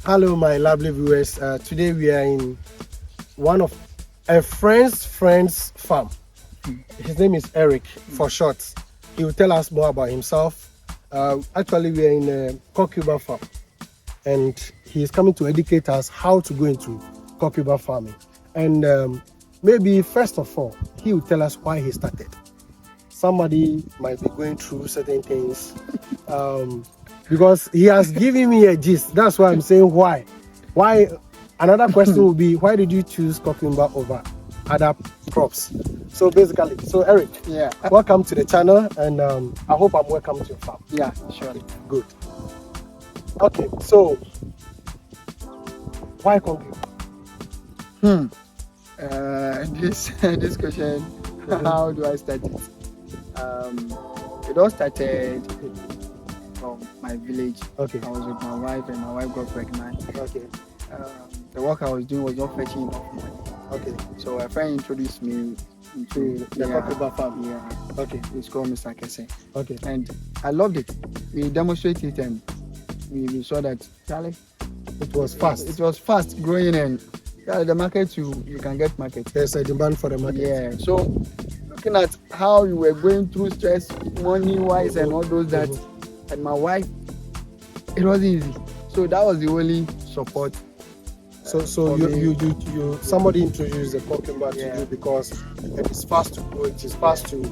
Hello, my lovely viewers. Today we are in one of a friend's farm. His name is Eric, for short. He will tell us more about himself. Actually, we are in a cucumber farm, and he is coming to educate us how to go into cucumber farming. And maybe first of all, he will tell us why he started. Somebody might be going through certain things. Because he has given me a gist. That's why I'm saying why. Why? Another question would be, why did you choose cucumber over other crops? So basically, Eric, Yeah. welcome to the channel, and I hope I'm welcome to your farm. Yeah, surely. Good. Okay, so why cucumber? This question, how do I start it? It all started from my village. Okay. I was with my wife, and my wife got pregnant. Okay. The work I was doing was not fetching enough money. Okay. So a friend introduced me To the cucumber farm. Yeah. Okay. It's called Mr. Kese. Okay. And I loved it. We demonstrated it, and we saw that, Charlie, It was fast. it was fast growing, and the market, you can get market. There's a demand for the market. Yeah. So looking at how you were going through stress, money wise, and all those that, and my wife, it wasn't easy. So that was the only support. So for you me. somebody introduced the cucumber to Yeah. you because it is fast to grow, it is fast to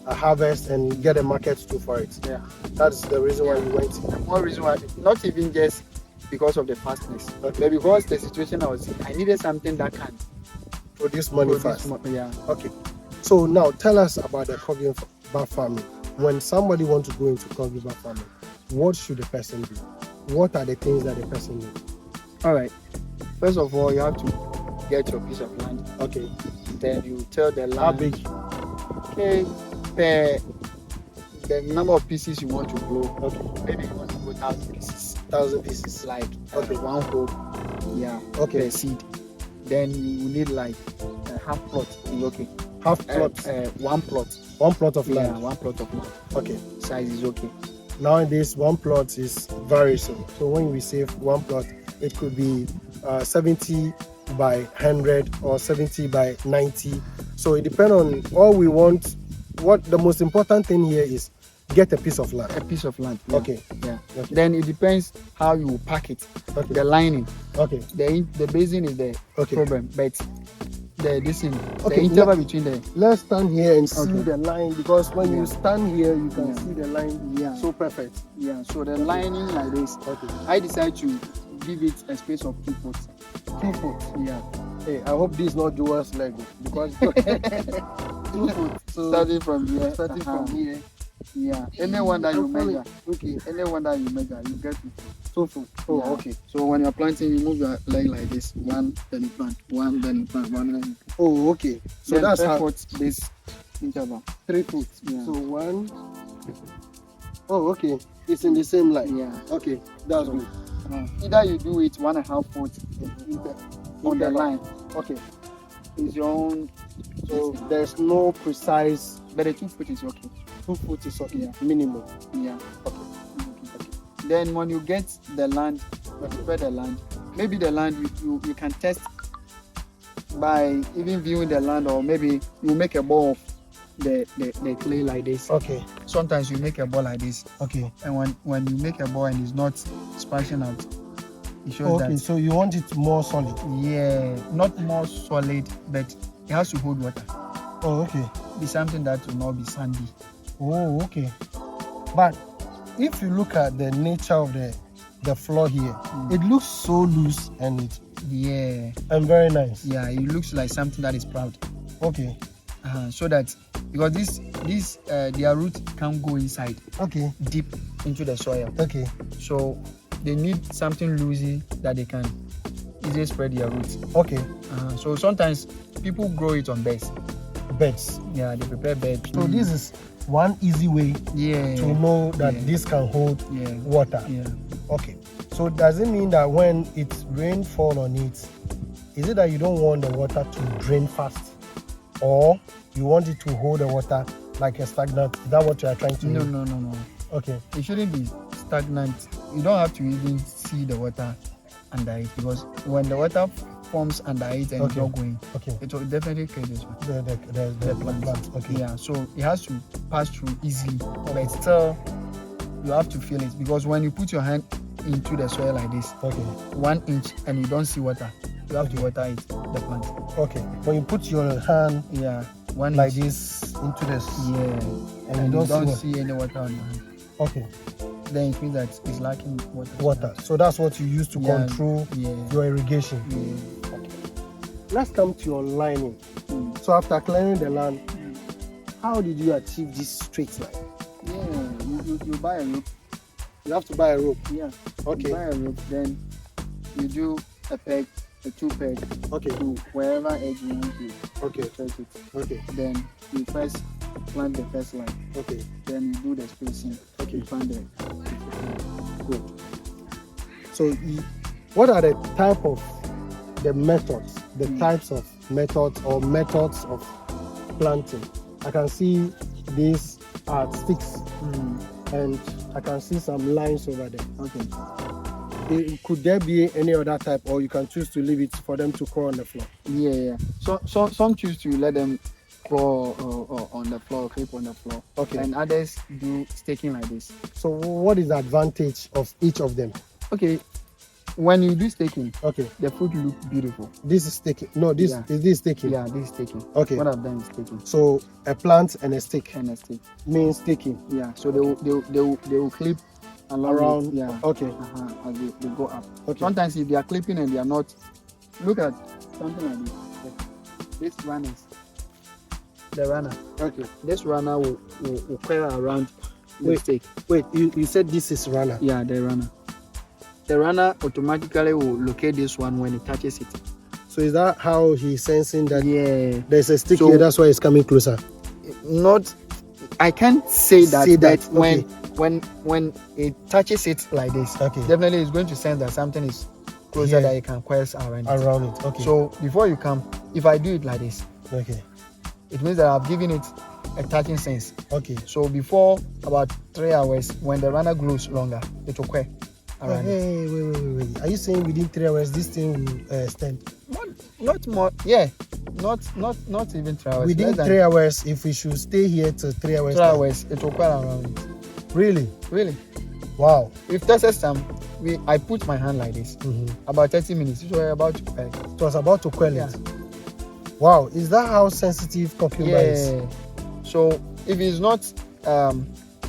harvest and get a market too for it. Yeah. That's the reason why you went. One reason why, not even just because of the fastness, Okay. but because the situation I was in, I needed something that can Produce money produce fast. Yeah. Okay. So now tell us about the cucumber farming. When somebody wants to go into cucumber farming, what should the person do? What are the things that the person needs? All right. First of all, you have to get your piece of land. Okay. Then you tell the land. How big? Okay, the number of pieces you want to grow. Okay. Maybe you want to grow 1,000 pieces. 1,000 pieces. Like Okay. one whole, yeah, Okay. per seed. Then you need like a half plot. Is okay. Half plot. One plot. One plot of Yeah, land. one plot of land. Okay. Size is okay. Nowadays, one plot is very so. So when we say one plot, it could be 70 by 100 or 70 by 90. So it depends on all we want. What the most important thing here is get a piece of land. A piece of land. Yeah. Okay. Yeah. Okay. Then it depends how you pack it. Okay. The lining, Okay. the basin is the Okay. problem, but the Okay, the interval between the Let's stand here and see Okay. the line, because when you Yeah. stand here, you can Yeah. see the line. Yeah. So perfect. yeah. So the lining like this. Okay. I decided to give it a space of 2 foot. 2 foot. Yeah. Hey, I hope this is not Joel's leg, because 2 foot. So Starting from here. starting from here. Yeah. Anyone that you Hopefully- measure. Okay. Anyone that you measure, you get it. 2 foot. Oh, Yeah. okay. So when you're planting, you move your leg like this. One, then you plant. One, then you plant. One, then you plant. Oh, okay. So Then that's 3 how foot this interval. 3 foot. Yeah. So 1. Oh, okay. It's in the same line. Yeah. Okay, that's good. Either you do it 1.5 foot on the line. Okay. It's your own. So there's no precise. But the 2 foot is okay. 2 foot is okay. Yeah. Minimum. Yeah. Okay. Then when you get the land, when you prepare the land, maybe the land you can test by even viewing the land, or maybe you make a ball of the clay like this. Okay. Sometimes you make a ball like this, Okay. and when you make a ball and it's not splashing out, it shows Okay. that, So you want it more solid. yeah, not more solid, but it has to hold water. Oh, okay. Be something that will not be sandy. Oh, okay. But if you look at the nature of the floor here, it looks so loose and Yeah, very nice. yeah, it looks like something that is proud. Okay. So that, because this their root can't go inside Okay. deep into the soil, Okay. so they need something loosey that they can easily spread their roots. Okay. So sometimes people grow it on beds. Beds. Yeah, they prepare beds. So this is one easy way yeah to know that yeah. this can hold Yeah. water. Yeah. Okay. So does it mean that when it's rainfall on it, is it that you don't want the water to drain fast, or you want it to hold the water like a stagnant? Is that what you are trying to No, do? no. Okay. It shouldn't be stagnant. You don't have to even see the water under it, because when the water forms under it and it's not going, Okay. it will definitely kill this one. The plant. Okay. Yeah, so it has to pass through easily, but still you have to feel it, because when you put your hand into the soil like this, Okay. 1 inch, and you don't see water, you have to water it, the plant. Okay. When you put your hand, Yeah, 1 like inch. this into this, Yeah, and you don't see any water on your hand, okay, then it means that it's lacking water. So that's what you use to Yeah. control Yeah. your irrigation. Yeah. Let's come to your lining. So after clearing the land, how did you achieve this straight line? Yeah, you buy a rope. You have to buy a rope. Yeah. Okay. You buy a rope, then you do a peg, a 2 peg, Okay. to wherever edge you want to Okay. stretch it. Okay. Then you first plant the first line. Okay. Then you do the spacing. Okay. You plant the Good. So, what are the type of the methods, the types of methods or methods of planting? I can see these are sticks, and I can see some lines over there. Okay. Could there be any other type, or you can choose to leave it for them to crawl on the floor? Yeah. So some choose to let them crawl on the floor, creep on the floor. Okay. And others do staking like this. So what is the advantage of each of them? Okay. When you do staking, Okay. the fruit looks beautiful. This is staking. No, this Yeah. is this staking. Yeah, this is staking. Okay. What I've done is staking So a plant and a stick and a stick. means staking. Yeah. So they will clip along Around. it. Yeah. Okay. As they go up. Okay. Sometimes if they are clipping and they are not, look at something like this. This runners. The runner. Okay. This runner will curl around the Wait. stake. Wait. You said this is runner. Yeah, the runner. The runner automatically will locate this one when it touches it. So is that how he's sensing that Yeah. there's a stick So- here? That's why it's coming closer. Not, I can't say that. Say that, But okay. when it touches it like this, Okay. definitely it's going to sense that something is closer Yeah. that it can quest around it. Around it. Okay. So before you come, if I do it like this, okay. it means that I've given it a touching sense. Okay. So before about 3 hours, when the runner grows longer, it will quest around it. Hey, wait. Are you saying within 3 hours this thing will stand? Not more. Yeah. Not even 3 hours. Within Less than 3 hours, if we should stay here till 3 hours. 3 hours, it will quest around it. Really? Really. Wow. If Texas time, I put my hand like this. About 30 minutes, it was about to quell. It was about to quell Yeah. it. Wow. Is that how sensitive cucumber is? Yeah. So if it's not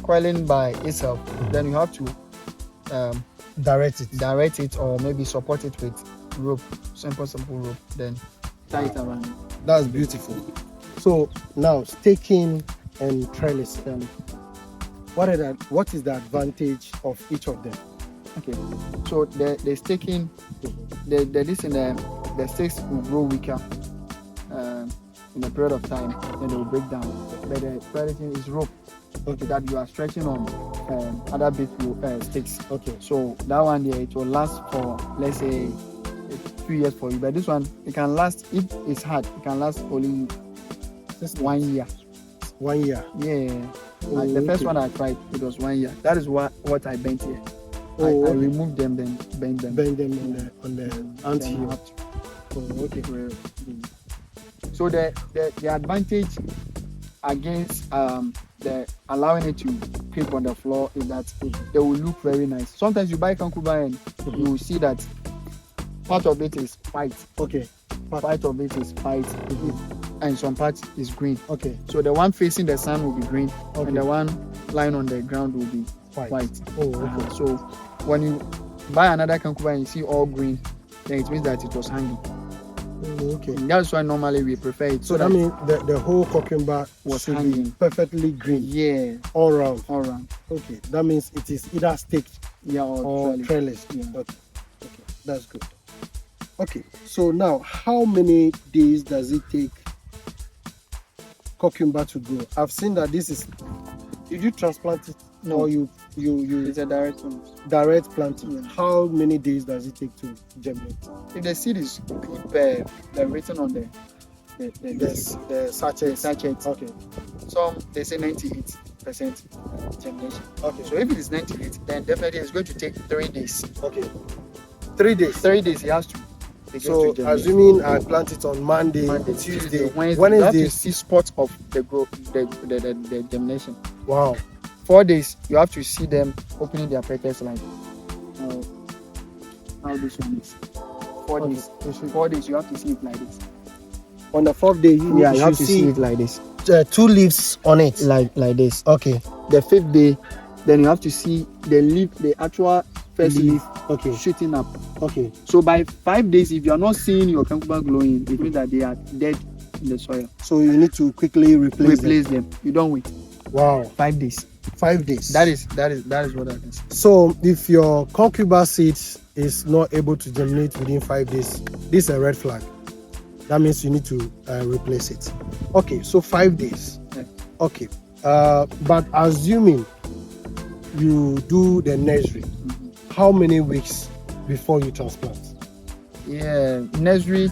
quelling by itself, then you have to Direct it. direct it or maybe support it with rope, simple rope. Then tie it around it. That's beautiful. So now staking and trellis. What is the advantage of each of them? Okay. So the staking, the sticks will grow weaker in a period of time, then they will break down. But the trellising is rope that you are stretching on other big sticks. Okay. So that one there, it will last for, let's say, a few years for you. But this one, it can last, if it's hard, it can last only just 1 year. 1 year. Yeah. Like the first one I tried, it was 1 year. That is what I bent here. I okay. removed them, then bend them. Bend them on the ant Then hill. I have to- Oh, okay. So the advantage against the allowing it to creep on the floor is that they will look very nice. Sometimes you buy kankuba and you will see that part of it is white, Okay. part of it is white, and some part is green. Okay. So the one facing the sun will be green, Okay. and the one lying on the ground will be white. Oh, okay. So when you buy another kankuba and you see all green, then it means that it was hanging. Oh, okay. And that's why normally we prefer it. So that means the whole cucumber Was should be hanging. perfectly green yeah, all round. all around. Okay. That means it is either staked Yeah, or trellis. trellis. Yeah. Okay. That's good. Okay. So now, how many days does it take cucumber to grow? I've seen that this is. Did you transplant it? No. Or you It's a direct one. direct planting? Yeah. How many days does it take to germinate? If the seed is good, the written on the The sachet. sachet, Okay. some they say 98% germination. Okay. So if it is 98, then definitely it's going to take 3 days. Okay. 3 days. 3 days he has to. Begin So to germinate. assuming I plant it on Monday, Monday, Tuesday, Wednesday, you have to Wednesday. see spots of the growth, the germination. Wow. 4 days, you have to see them opening their petals like how this one is. 4 Okay. days. 4 days, you have to see it like this. On the 4th day, you have should to see it like this. 2 leaves on it. Like this. Okay. The 5th day, then you have to see the leaf, the actual first leaf Okay. shooting up. Okay. So by 5 days, if you are not seeing your cucumber glowing, it means that they are dead in the soil. So you need to quickly replace them. You don't wait. Wow. 5 days. 5 days. That is what I can say. So if your cucumber seeds is not able to germinate within 5 days, this is a red flag. That means you need to replace it. Okay, so 5 days. Yeah. Okay, but assuming you do the nursery, how many weeks before you transplant? Yeah, nursery,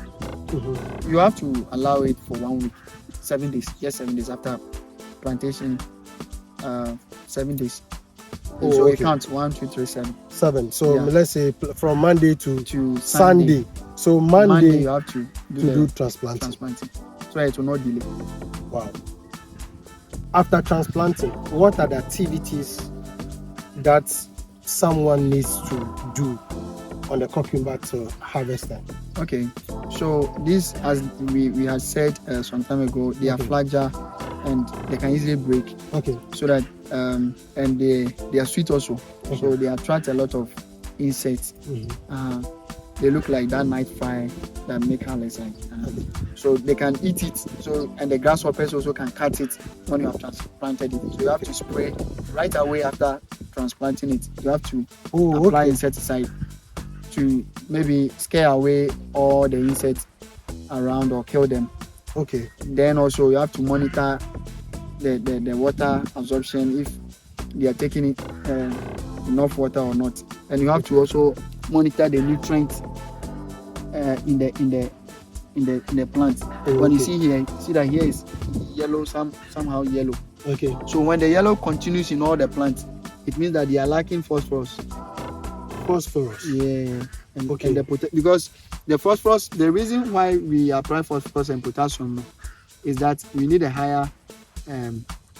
Mm-hmm. you have to allow it for 1 week, 7 days. Yes, 7 days after plantation. 7 days. Oh, So okay. it counts 1, 2, 3, 7. 7. So Yeah. let's say from Monday to To Sunday. So Monday Monday you have to do to the do transplanting. transplanting, so it will not delay. Wow. After transplanting, what are the activities that someone needs to do on the cucumber to harvest them? Okay, so this, as we had said some time ago, they are Okay. fragile and they can easily break. Okay. So that and they are sweet also. Okay. So they attract a lot of insects. Mm-hmm. They look like that night fly that make harvest like. So they can eat it. So and the grasshoppers also can cut it when you have transplanted it. So you have to spray right away after transplanting it. You have to apply Okay. insecticide to maybe scare away all the insects around or kill them. Okay. Then also you have to monitor the water absorption, if they are taking it enough water or not. And you have to also monitor the nutrients in the plant. When you see here, see that here is yellow, somehow yellow. Okay. So when the yellow continues in all the plants, it means that they are lacking phosphorus. Phosphorus. Yeah. And, Okay. and because the phosphorus, the reason why we apply phosphorus and potassium is that we need a higher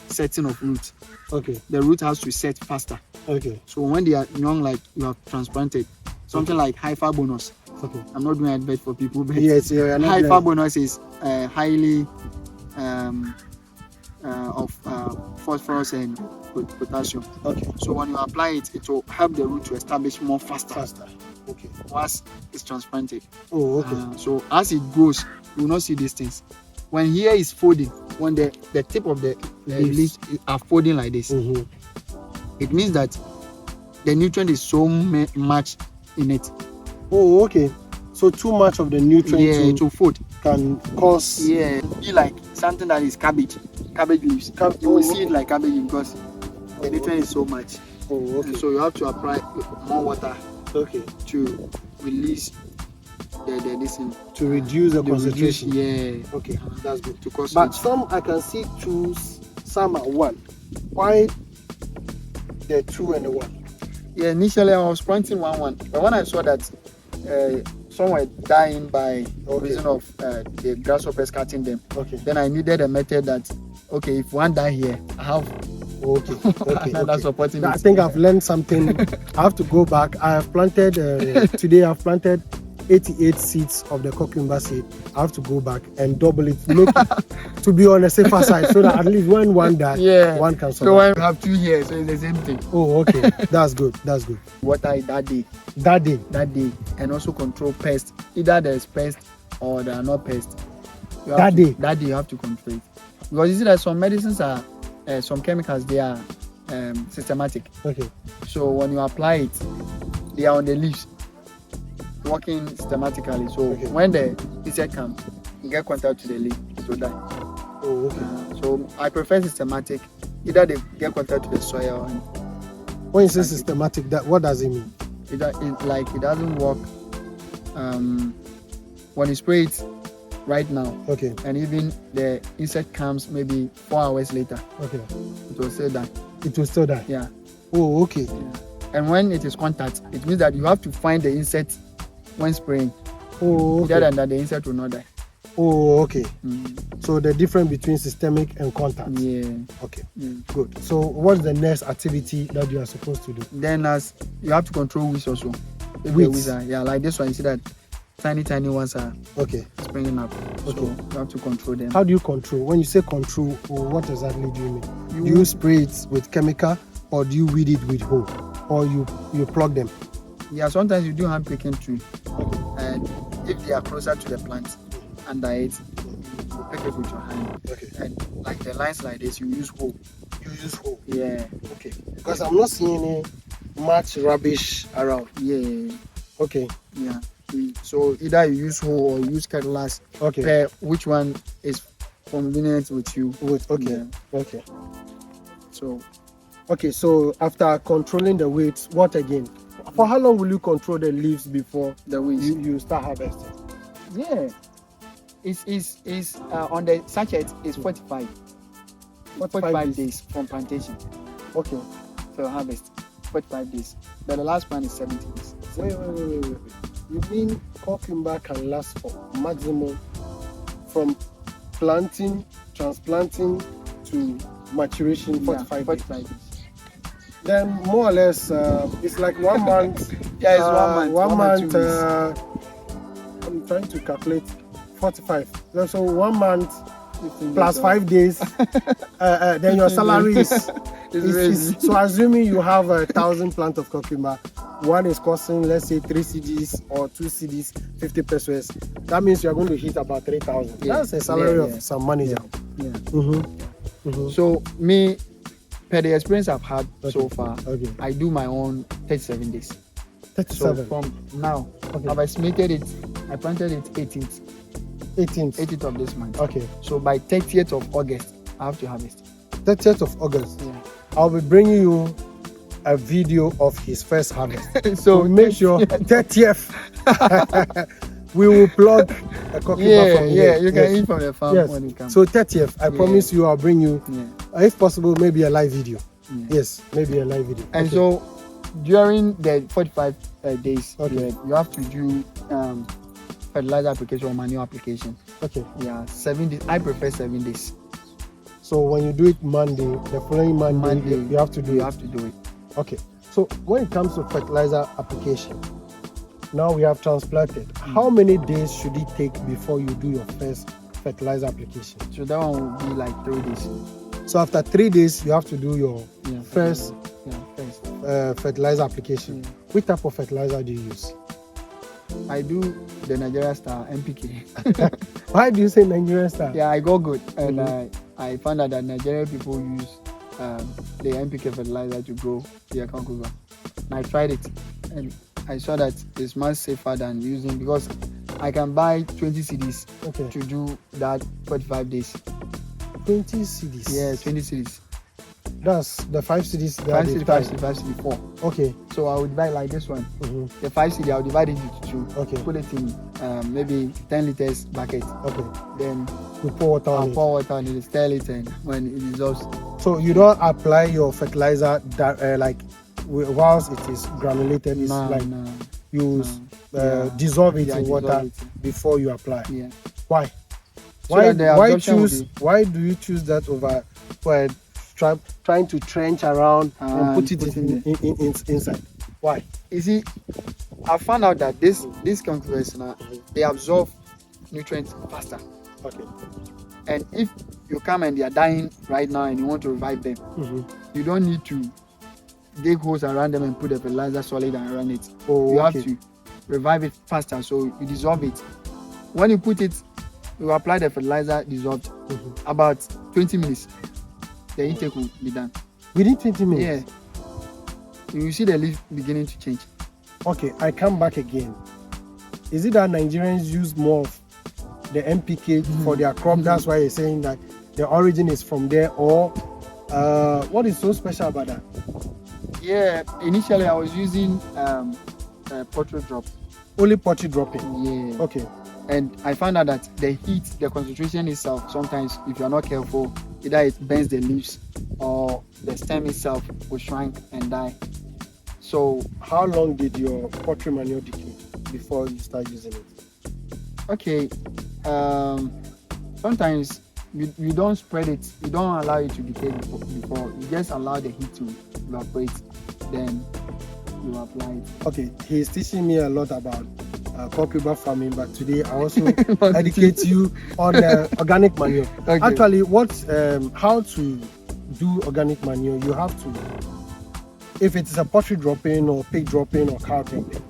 setting of root. Okay. The root has to set faster. Okay. So when they are young, like you have transplanted, something like high-far bonus. Okay. I'm not doing advert for people, but Yes, yeah, high-far bonus is highly of phosphorus and potassium. Okay. So when you apply it, it will help the root to establish more faster Okay. once it's transplanted. Oh, okay. So as it grows, you will not see these things. When here is folding, when the tip of the leaves are folding like this, Mm-hmm. it means that the nutrient is so much in it. Oh, okay. So too much of the nutrient to fold. can cause. Yeah, be like something that is cabbage leaves. You will see it like cabbage because the nutrient is so much. Oh, okay. So you have to apply more water Okay. to release this thing. To reduce the reduce, concentration. yeah, Okay, that's good. to cause But it. some I can see two, some are one. Why the 2 and the 1? Yeah, initially I was planting one, but when I saw that some were dying by reason of the grasshoppers cutting them, Okay. then I needed a method that, okay, if one die here, I have Okay. Okay. another Okay. supporting I it. think I've learned something. I have to go back. I have planted today. I've planted 88 seeds of the cucumber seed. I have to go back and double it, make it to be on the safer side, so that at least when one dies, Yeah. one can So survive. when you have 2 here, so it's the same thing. Oh, okay. That's good. That's good. Water it that day, That day. and also control pests. Either there's pests or there are not pests. That day you have to control it. Because you see that some medicines are, some chemicals, they are systematic. Okay. So when you apply it, they are on the leaves, working systematically. So Okay. when the insect comes, you get contact to the leaf, it will die. Oh, okay. So I prefer systematic. Either they get contact to the soil, and When you say systematic, that what does it mean? it doesn't work when you spray it right now, Okay. and even the insect comes maybe 4 hours later, Okay. it will still die. It will still die. Yeah. Oh, okay. Yeah. And when it is contact, it means that you have to find the insect when spraying. Oh, Other okay. than that, the insect will not die. Oh, okay. Mm. So the difference between systemic and contact. Yeah. Okay. Mm. Good. So what's the next activity that you are supposed to do? Then as you have to control weeds also. If the Weeds? weeds are, yeah, like this one, you see that tiny ones are Okay. springing up. Okay. So you have to control them. How do you control? When you say control, what exactly do you mean? You- Do you spray it with chemical, or do you weed it with hoe, or you plug them? Yeah, sometimes you do hand picking too. Okay. And if they are closer to the plant under it, you pick it with your hand. Okay. And like the lines like this, you use hoe. You use hoe. Yeah. Okay. Because I'm not seeing any much rubbish around. Yeah. Okay. Yeah. So either you use hoe or you use cutlass. Okay. Pair which one is convenient with you. Okay. Yeah. Okay. So Okay. So after controlling the weight, what again? For how long will you control the leaves before the weeds. you start harvesting? Yeah. It's on the sachet is 45. 45 days from plantation Okay. till harvest. 45 days. But the last one is 70 days. Wait. You mean cucumber can last for maximum from planting, transplanting to maturation 45 days? 45 days. Then more or less it's like 1 month. Yeah, it's 1 month. 1 or month. 2 weeks. I'm trying to calculate 45. So 1 month 15 plus days 5 days. Then your salary is raised. so assuming you have 1,000 plant of cucumber, one is costing, let's say, 3 CDs or 2 CDs, 50 pesos. That means you are going to hit about 3,000. Yeah. That's a salary Yeah. of some manager. Yeah. Mm-hmm. So me, per the experience I've had so far, Okay. I do my own 37 days. 37. So from now, Okay. I've estimated it. I planted it 18th 18th. of this month. Okay. So by 30th of August, I have to harvest. 30th of August. Yeah. I'll be bringing you a video of his first harvest. So So make sure 30th we will plug a cucumber from here. you can Yes. eat from the farm Yes. when it comes. So 30th, I promise you I'll bring you, yeah. if possible, maybe a live video. Yeah. Yes, maybe a live video. And Okay. so during the 45 days Okay. period, you have to do fertilizer application or manure application. Okay. Yeah, 7 days. I prefer 7 days. So when you do it Monday, the following Monday, you have to do You it. have to do it. Okay. So when it comes to fertilizer application, now we have transplanted. How many days should it take before you do your first fertilizer application? So that one will be like 3 days. So after 3 days, you have to do your Yeah. first Yeah, first. fertilizer application. Yeah. Which type of fertilizer do you use? I do the Nigeria Star MPK. Why do you say Nigerian style? Yeah, I got good, and I found out that Nigerian people use the MPK fertilizer to grow their cucumber. And I tried it, and I saw that it's much safer than using, because I can buy 20 CDs Okay. to do that 45 days. 20 CDs. Yeah, 20 CDs. That's the 5 CDs. 5 CD, 5 CD, 5 CD, 4. Okay. So I would divide like this one. Mm-hmm. The 5 CD, I'll divide it into 2. Okay. Put it in maybe 10 liters bucket. Okay. Then You pour water on I'll it. pour water on it, stir it, and when it dissolves. So you don't apply your fertilizer that like whilst it is granulated. It's No, like no. you Yeah. dissolve it Yeah, in dissolve water it. before you apply. Yeah. Why? So that the Why absorption will choose? be- Why do you choose that over trying to trench around and put it inside? Why? You see, I found out that these cucumbers now, they absorb nutrients faster. Okay. And if you come and they are dying right now and you want to revive them, Mm-hmm. you don't need to dig holes around them and put the fertilizer solid and run it. Oh, You okay. have to revive it faster, so you dissolve it. When you put it, you apply the fertilizer dissolved. Mm-hmm. About 20 minutes, the intake will be done. Within 20 minutes. Yeah. You will see the leaf beginning to change. Okay, I come back again. Is it that Nigerians use more of the NPK for their crop? That's why you're saying that the origin is from there, or what is so special about that? Yeah, initially I was using portrait drop. Only potty dropping. Yeah. Okay. And I found out that the heat, the concentration itself, sometimes if you're not careful, either it burns the leaves or the stem itself will shrink and die. So How long did your pottery manure decay before you start using it? Okay. Sometimes you don't spread it. You don't allow it to decay before. You just allow the heat to evaporate. Then you apply it. Okay, he's teaching me a lot about cucumber farming, but today I also educate you on organic manure. Okay. Actually, how to do organic manure? You have to, if it is a poultry dropping or pig dropping or cow dropping,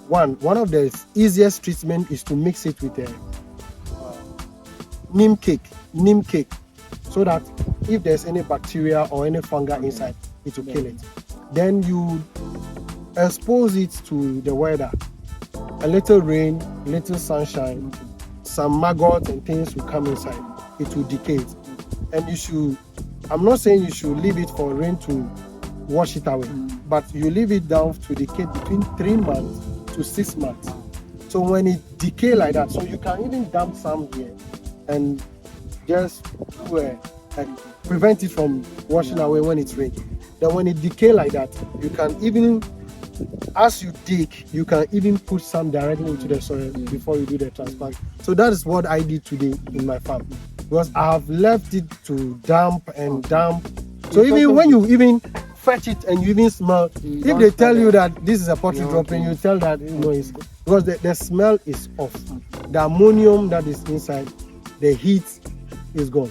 one of the easiest treatment is to mix it with a neem cake, so that if there's any bacteria or any fungi inside, it will kill it. Then you expose it to the weather. A little rain, little sunshine, some maggots and things will come inside. It will decay it. And you should, I'm not saying you should leave it for rain to wash it away, but you leave it down to decay between 3 months to 6 months. So when it decay like that, so you can even dump some here and just prevent it from washing away when it's rain. Then when it decay like that, you can even, as you dig, you can even put some directly into the soil before you do the transplant. So that is what I did today in my farm, because I have left it to damp and damp. So even when you even fetch it and you even smell, if they tell you that this is a poultry dropping, you tell that it's because the smell is off. The ammonium that is inside, the heat is gone.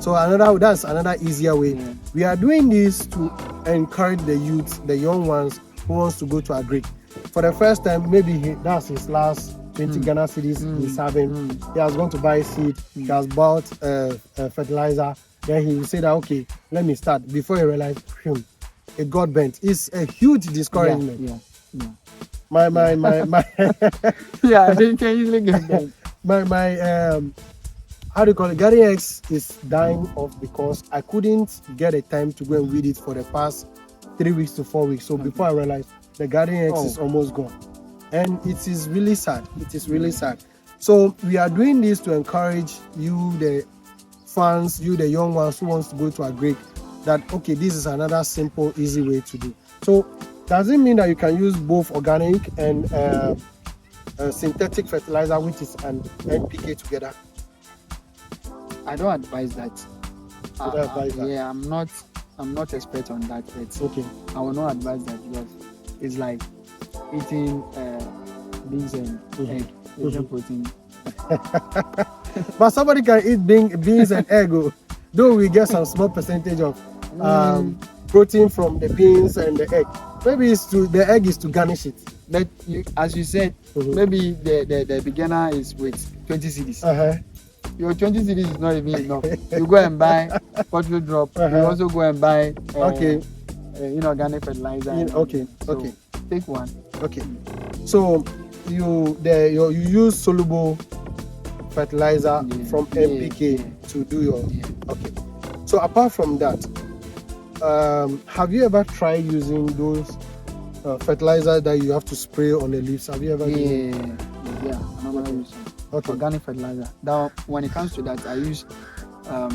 So that's another easier way. We are doing this to encourage the youth, the young ones who wants to go to agric. For the first time, maybe that's his last 20 Ghana cedis he's having. He has gone to buy seed. He has bought fertilizer. Then he will say that, okay, let me start. Before he realized, it got bent. It's a huge discouragement. My Yeah, they can easily get bent. my how do you call it? Garden eggs is dying off because I couldn't get a time to go and weed it for the past 3 weeks to 4 weeks. So before I realized, the garden eggs is almost gone, and it is really sad. It is really sad. So we are doing this to encourage you, the fans, you, the young ones who wants to go to agric, that okay, this is another simple, easy way to do. So does it mean that you can use both organic and synthetic fertilizer, which is an NPK, together? I don't advise that. Yeah, I'm not expert on that yet. Okay. I will not advise that because it's like eating beans and egg. It's protein. But somebody can eat beans and egg, though we get some small percentage of protein from the beans and the egg. Maybe the egg is to garnish it. But as you said, maybe the beginner is with 20 cedis. Your 20 cedis is not even enough. You go and buy poultry drop. You also go and buy inorganic fertilizer. Okay. Take one. Okay. So you use soluble fertilizer from NPK to do your okay. So apart from that, have you ever tried using those fertilizer that you have to spray on the leaves? Have you ever? Yeah. Organic fertilizer. Now, when it comes to that, I use I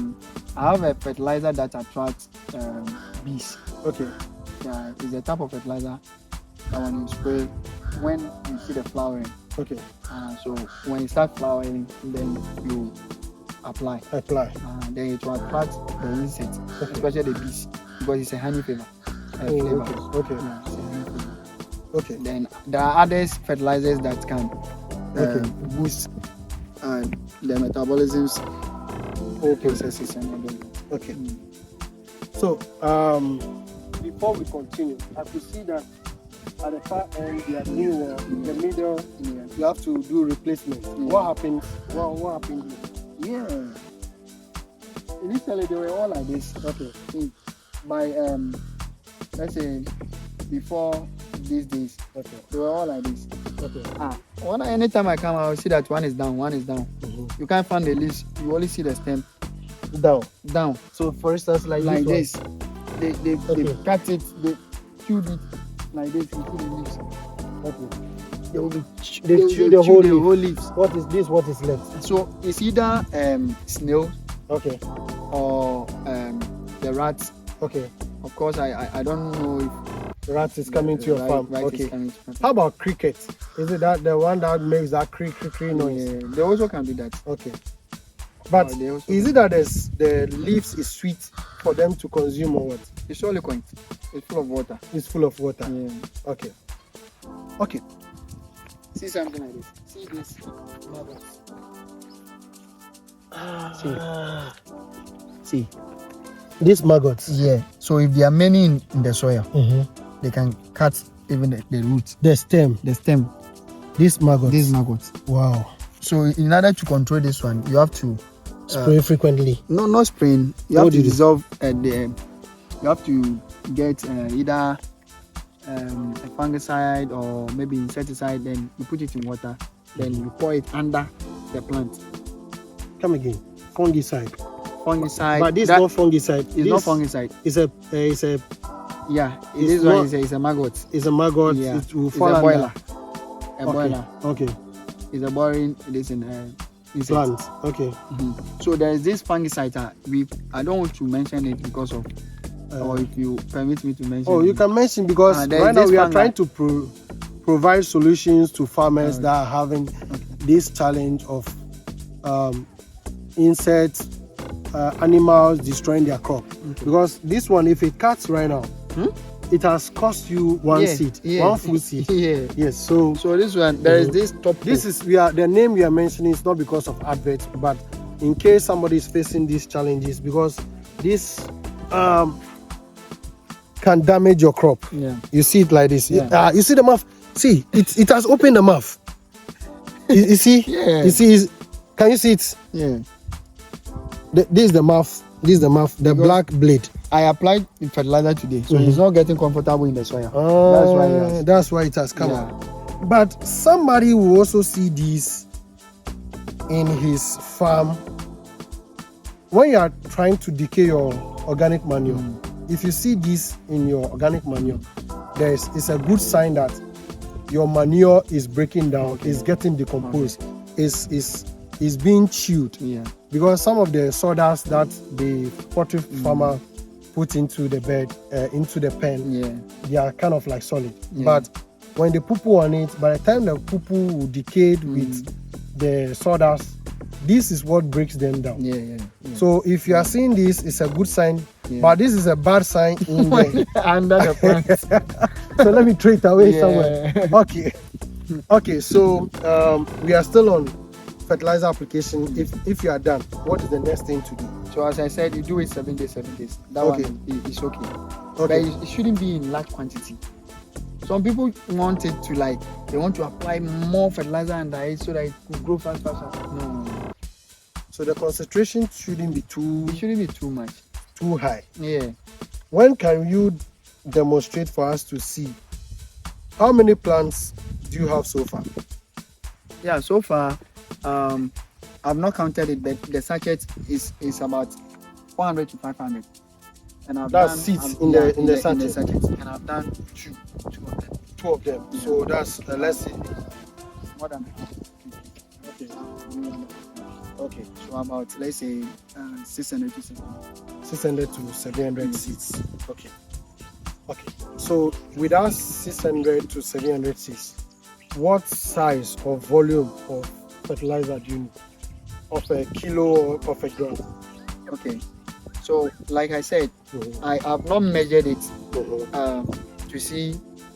have a fertilizer that attracts bees. Okay. Yeah, it's a type of fertilizer that when you spray, when you see the flowering. Okay. So when it starts flowering, then you apply. Then it will attract the insects, especially the bees, because it's a honey flavor. Okay. Yeah, it's a honey flavor. Okay. Then there are other fertilizers that can boost the metabolisms, whole processes and everything. Okay. So before we continue, I could see that at the far end you are doing the middle. You have to do replacement. What happened? What happened here? Initially they were all like this. Okay. By let's say before these days, they were all like this. Okay. Anytime I come, I will see that one is down. You can't find the leaves. You only see the stem. Down. So for instance, like this. They cut it. They chewed it like this. You see the leaves. Okay. They chew the whole leaves. What is this? What is left? So it's either snail. Okay. Or the rats. Okay. Of course, I don't know Rat is coming to your farm. Right Okay. is coming to my farm. How about cricket? Is it that the one that makes that crick noise? Yeah, they also can do that. Okay. But They also is it that the leaves is sweet for them to consume or what? It's only coin. It's full of water. It's full of water. Yeah. Okay. Okay. See something like this. See this. See. These maggots. Yeah. So if there are many in the soil, Mm-hmm. they can cut even the roots, The stem. the stem. These maggots. These maggots. Wow. So in order to control this one, you have to Spray frequently. not spraying. You What have do to you do? dissolve the. You have to get either a fungicide or maybe insecticide. Then you put it in water. Then you pour it under the plant. Come again. Fungicide. Fungicide. But this is that not fungicide. is This not fungicide. It's a Yeah, It's this not- one is a maggot. it's a maggot. Yeah, It will it's fall a under boiler. A Okay. boiler. Okay. It's a boring. It is in insect. Plants. Okay. So there is this fungicide. I don't want to mention it because of, or if you permit me to mention. Oh, you it. can mention because There is right now this we are fungi. trying to provide solutions to farmers that are having this challenge of insects, animals destroying their crop. Because this one, if it cuts right now, it has cost you one seed, one full seed. Yeah. Yes. So So this one, there is this top. this is the name we are mentioning is not because of adverts, but in case somebody is facing these challenges, because this can damage your crop. Yeah. You see it like this. Yeah. You see the mouth. See it has opened the mouth. You see. Yeah. You see. Can you see it? Yeah. This is the mouth. This is the mouth. The Because black blade. I applied fertilizer today, so it's not getting comfortable in the soil. That's why it has come Yeah. out. But somebody will also see this in his farm. When you are trying to decay your organic manure, if you see this in your organic manure, it's a good sign that your manure is breaking down, is getting decomposed, is being chewed. Yeah. Because some of the sawdust that the poultry farmer put into the bed, into the pen, Yeah. they are kind of like solid. Yeah. But when they poo-poo on it, by the time the poo-poo will decay with the sawdust, this is what breaks them down. Yeah. So if you are seeing this, it's a good sign. Yeah. But this is a bad sign in the Under the plant. so let me throw it away Yeah. somewhere. Okay. So we are still on fertilizer application. If you are done, what is the next thing to do? So as I said, you do it 7 days, 7 days. That Okay. one is okay. Okay. But it shouldn't be in large quantity. Some people want it to they want to apply more fertilizer and it so that it could grow faster. No, So the concentration shouldn't be it shouldn't be too much. too high. Yeah. When can you demonstrate for us to see? How many plants do you have so far? Yeah, so far, I've not counted it, but the sachet is about 400 to 500. And I've That's done seeds in the sachet. and I've done two of them. Two of them. So that's let's see. More than Okay. okay. So about let's say 600 to 700. 600 to 700 seeds. Okay. So with us 600 to 700 seeds, what size or volume of fertilizer do you need? Of a kilo or of a gram? Okay. So like I said, I have not measured it to see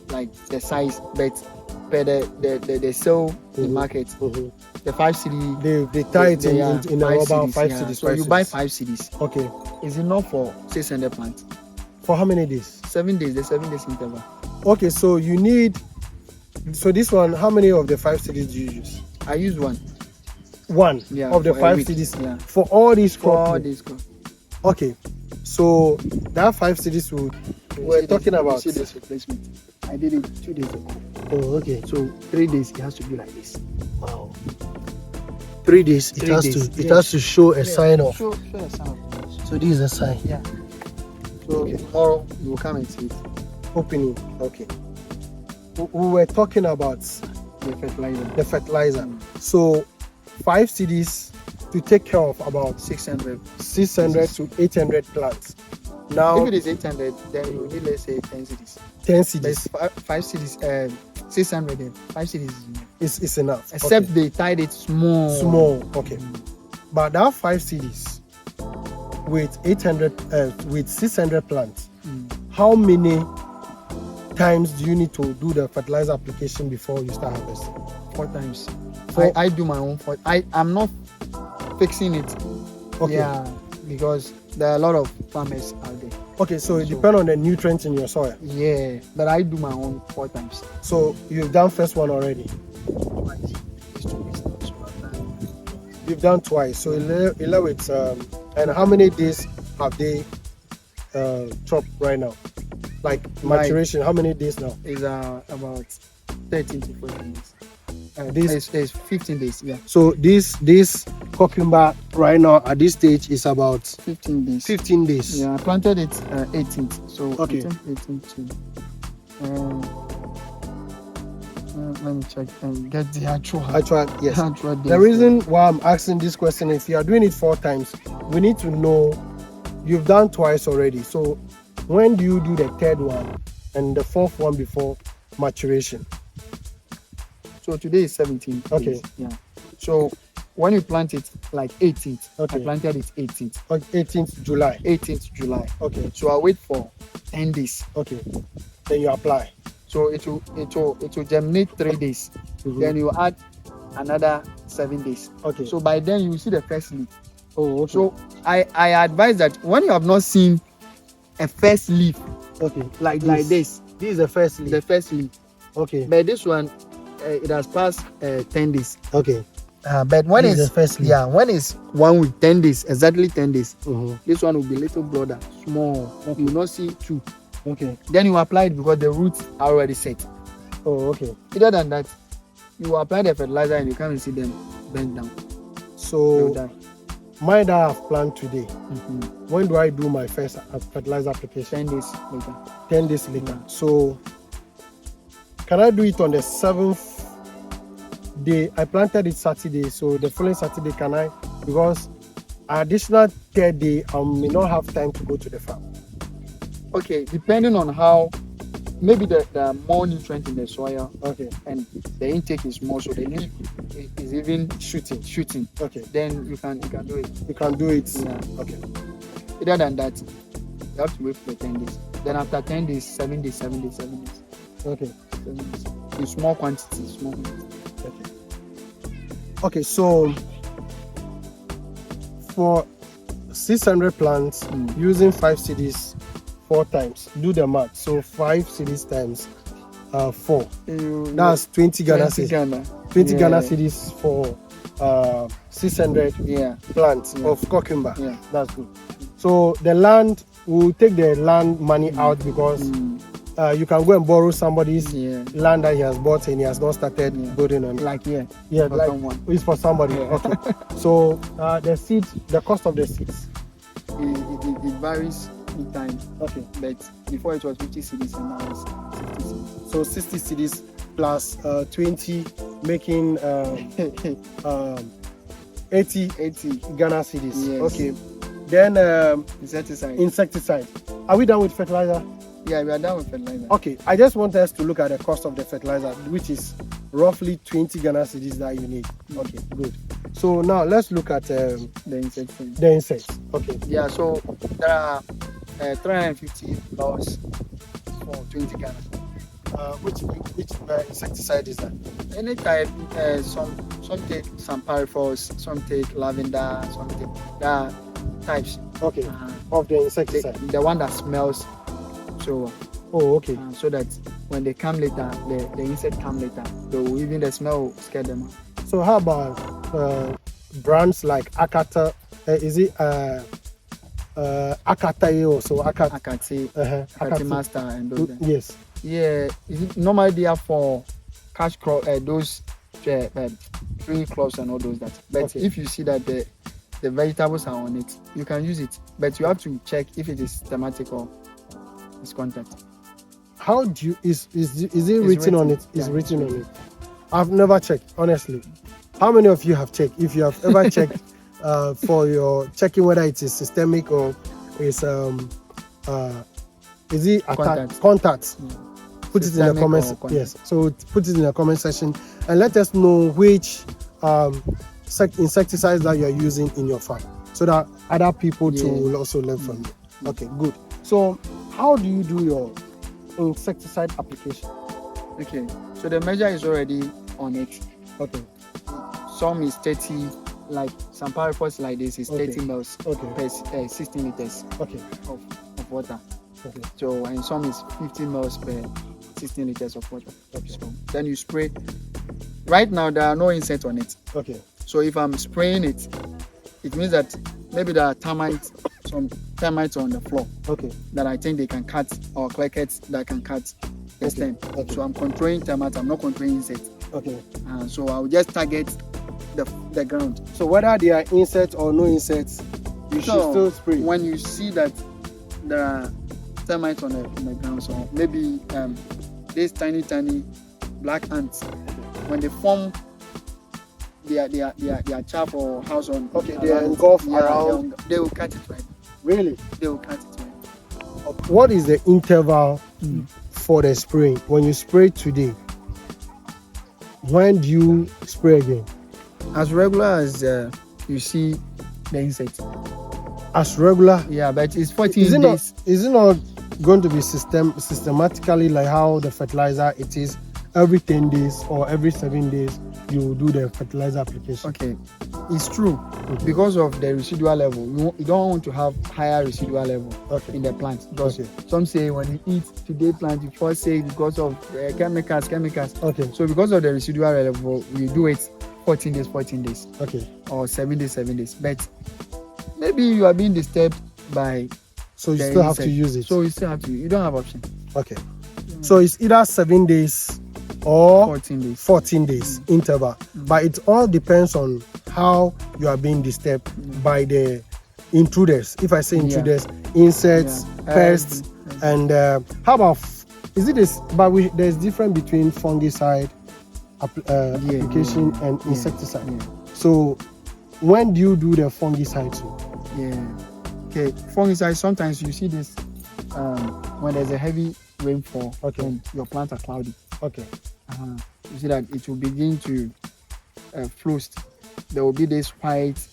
like the size, but per the sale in market, the 5 cedi. They tie it in a 5 rubber, cedis, 5 yeah. cedis. So you buy 5 cedis. Okay. Is enough for 600 plants. For how many days? 7 days, the 7 days interval. Okay, so you need. So this one, how many of the 5 cities do you use? I use one. One Yeah, of the for a 5 week, cities yeah. for all these For crops. this crop. Okay, so that 5 cities we're talking about. See this replacement. I did it 2 days ago. Oh, okay. So 3 days it has to be like this. Wow. 3 days. It 3 has days, to. It yeah. has to show a sign of. Show a sign of this. So this is a sign. Yeah. So Okay. tomorrow you will come and see it. Opening. Okay. We were talking about The fertilizer. the fertilizer. So 5 cities to take care of about 600. 600 to 800 plants. Now If it is 800, then you need let's say 10 cities. 10 But CDs it's 5 cities, 600. 5 cities is enough. except Okay. they tied it small. Small. Okay. But that 5 CDs with 600 plants, how many times do you need to do the fertilizer application before you start harvesting? 4 times. Four- I do my own. I'm not fixing it. Okay. Yeah, because there are a lot of farmers out there. Okay, so it depends on the nutrients in your soil. Yeah, but I do my own 4 times. So you've done first one already. Twice. These 2 weeks now, so I've done. You've done twice. So 11 and how many days have they chopped right now? Like maturation, how many days now? Is about 13 to 14 days. This It's 15 days. Yeah, so this cucumber right now at this stage is about 15 days. 15 days. Yeah, I planted it 18th. So Okay. 18th to. Let me check and get the actual Yes. actual days. The reason why I'm asking this question is if you are doing it 4 times, we need to know you've done twice already. So when do you do the third one and the 4th one before maturation? So today is 17th. Okay. days, yeah. So when you plant it like 18th, Okay. I planted it 18th. 18th July. 18th July. Okay. So I wait for 10 days. Okay. Then you apply. So it will germinate 3 days. Mhm. Then you add another 7 days. Okay. So by then you will see the first leaf. Oh, okay. So I advise that when you have not seen a first leaf okay. like this, This is the first leaf. the first leaf. Okay. But this one, it has passed 10 days. Okay. But when This is it's the first leaf. yeah, when it's 1 week, 10 days, exactly 10 days. Mhm. This one will be little broader, small. You will not see 2. Okay. Then you apply it because the roots are already set. Oh, okay. Other than that, you apply the fertilizer and you can't see them bend down. They'll So die. mine that I've planted today, Mhm. when do I do my first fertilizer application? 10 days later. 10 days later. So can I do it on the 7th day? I planted it Saturday, so the following Saturday can I? Because additional 3rd day I may not have time to go to the farm. Okay, depending on how, maybe there are more nutrients in the soil Okay. and the intake is more, so the leaf is even shooting. Okay. Then you can do it. You can do it. Yeah. Okay. Other than that, you have to wait for 10 days. Then after 10 days, 7 days, 7 days, 7 days. Okay. 7 days. In small quantities, small quantities. Okay. Okay. So for 600 plants using 5 CDs 4 times, do the math. So 5 CDs times 4. That's 20 Ghana cedis. 20 Yeah. Ghana cedis for 600 Yeah. plants Yeah. of cucumber. Yeah. That's good. So the land, we'll take the land money out because you can go and borrow somebody's Yeah. land that he has bought and he has not started Yeah. building on it. Like yeah. Yeah, for like someone. it's for somebody. Yeah. Okay. So the seeds, the cost of the seeds. It varies in time. Okay. But before it was 50 cities and now it's 60 cities. So 60 CDs plus 20, making 80 80 Ghana cedis. Yes. Okay. Then insecticide. insecticide. Are we done with fertilizer? Yeah, we are done with fertilizer. Okay. I just want us to look at the cost of the fertilizer, which is roughly 20 Ghana cedis that you need. Okay, good. So now let's look at The insecticide. the insects. Okay. Yeah, so there are 350 laws for 20 Ghana. Which insecticide is that? Any type, some take some pyrethos, some take lavender, some take there are types. Okay. Uh, Of the insecticide. the one that smells so Oh, okay. so that when they come later, the insect come later, so even the smell will scare them out. So how about brands like Akata? Is it Akata also? Akati, Akati Master and those. Yes. Yeah, normally they are for cash crop, those tree crops and all those that. But Okay. if you see that the vegetables are on it, you can use it. But you have to check if it is thematic or it's contact. How do you is it written on it? Is Yeah, written on it? I've never checked, honestly. How many of you have checked? If you have ever checked for your checking whether it is systemic or is it Contact. contact? put it in the Systemic comments. or contact? Yes, so put it in the comment section and let us know which insecticides that you are using in your farm, so that other people too will also learn from you. Okay, good. So how do you do your insecticide application? Okay, so the measure is already on it. Okay. Some is 30, like some paragraphs like this is 30 mils Okay. per 16 liters Okay. of water. Okay. So, and some is 50 mils per 16 liters of water. Okay. So then you spray. Right now there are no insects on it. Okay. So if I'm spraying it, it means that maybe there are some termites on the floor Okay. that I think they can cut, or crickets that can cut the stem. Okay. So I'm controlling termites, I'm not controlling insects. Okay. So I'll just target the ground. So whether there are insects or no insects, you should still spray. When you see that there are termites on the ground, so maybe these tiny black ants, when they form their chaff or house on, they engulf around. They will cut it right. Really? They will cut it right. What is the interval for the spraying? When you spray today, when do you spray again? As regular as you see the insect. As regular? Yeah, but it's 14 days. Is it not going to be systematically like how the fertilizer it is every 10 days or every 7 days you do the fertilizer application? Okay, it's true. Because of the residual level, you don't want to have higher residual level in the plant. Because some say when you eat today plant, you fall sick because of chemicals. Okay. So because of the residual level, we do it 14 days. Okay. Or 7 days. But maybe you are being disturbed by. So you still have to use it. So you still have to. You don't have option. Okay. So it's either 7 days or 14 days interval. But it all depends on how you are being disturbed by the intruders. If I say intruders, insects, pests, and how about is it this? But there's difference between fungicide application and insecticide. So when do you do the fungicide too? Okay, fungicide, sometimes you see this when there's a heavy rainfall and your plants are cloudy. Okay. You see that it will begin to frost. There will be this white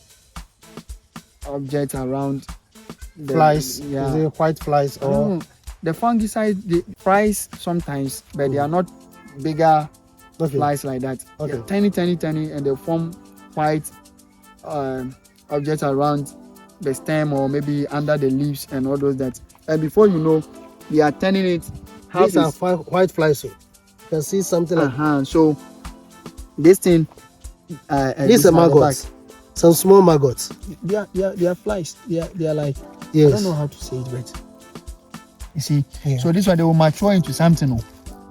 object around the flies. Is it white flies or the fungicide? The flies sometimes, but they are not bigger flies like that. Okay. They're tiny, and they form white objects around the stem or maybe under the leaves and all those that. And before you know, they are turning it. These are white flies. So you can see something like. So this thing. These are maggots. Some small maggots. They are flies. They are like. Yes. I don't know how to say it, but you see. Yeah. So this one they will mature into something.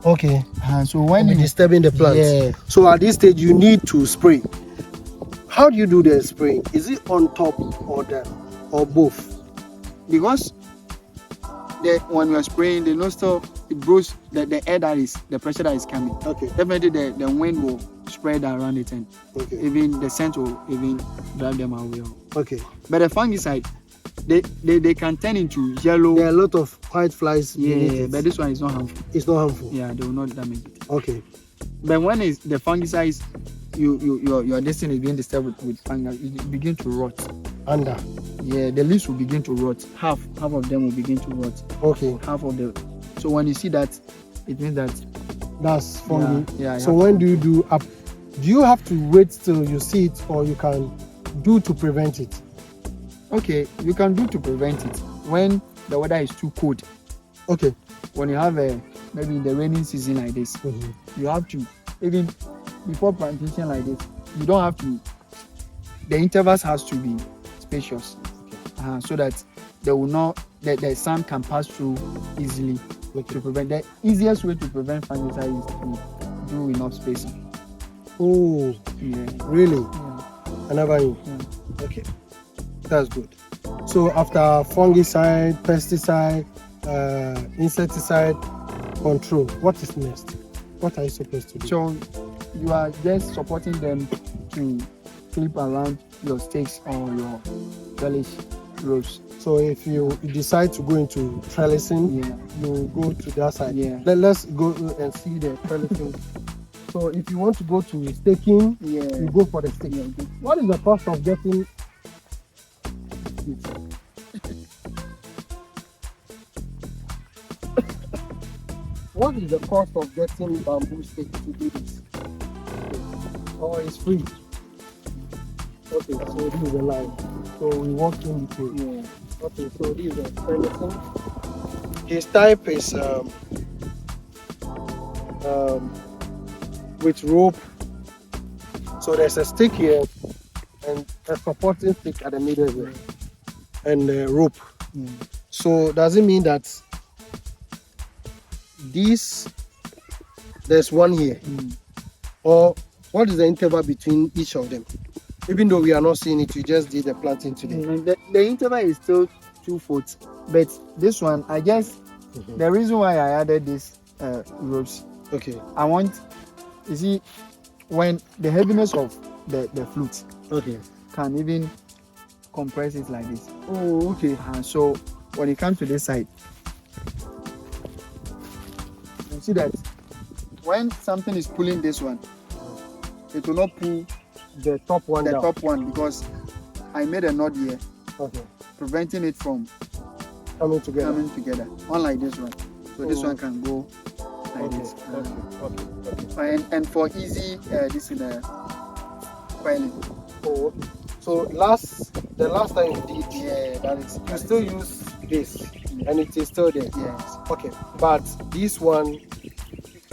Okay. So when you're disturbing the plant. So at this stage you need to spray. How do you do the spraying? Is it on top or down or both? Because when we are spraying, the nostril it blows the air that is the pressure that is coming. Okay. Definitely the wind will spread around it and even the scent will even drive them away. Okay. But the fungicide, they can turn into yellow. There are a lot of white flies. Yeah, but this one is not harmful. It's not harmful. Yeah, they will not damage it. Okay. But when it's the fungicide, your destiny is being disturbed with fungus, it begin to rot. Under. Yeah, the leaves will begin to rot. Half of them will begin to rot. Okay. Half of the. So when you see that, it means that's fungi. Yeah. So when do you do up? Do you have to wait till you see it, or you can do to prevent it? Okay, you can do to prevent it when the weather is too cold. Okay. When you have maybe in the rainy season like this, you have to, even before plantation like this, you don't have to. The intervals has to be spacious, so that the sun can pass through easily. To prevent, the easiest way to prevent fungicide is to do enough spacing. Oh, yeah. Really? Yeah. I never knew. Yeah. Okay, that's good. So after fungicide, pesticide, insecticide control, what is next? What are you supposed to do? So you are just supporting them to clip around your stakes or your trellis rows. So if you decide to go into trellising, Yeah. you go to that side. Yeah. Let's go and see the trellising. So if you want to go to staking, Yeah. you go for the stake. Yeah. What is the cost of getting it? What is the cost of getting bamboo stakes to do this? Oh, it's free. Okay, so this is the line. So we walk in between. Yeah. Okay, so this is the trellising. His type is with rope. So there's a stick here and a supporting stick at the middle here, and a rope. So does it mean that there's one here, or what is the interval between each of them? Even though we are not seeing it, we just did the planting today. The interval is still 2 foot, but this one, I guess, the reason why I added this ropes, Okay. I want, you see, when the heaviness of the flute Okay. can even compress it like this. Oh, okay. So when it comes to this side, you see that when something is pulling this one, it will not pull The top one the down. top one because I made a knot here, Okay. preventing it from Coming together. coming together, unlike this one. So this Oh. one can go like Okay. this. Okay. And for easy, this is the filing. Oh, okay. So the last time you did, Yeah, that is. you still use this, and it is still there. Yes. Okay, but this one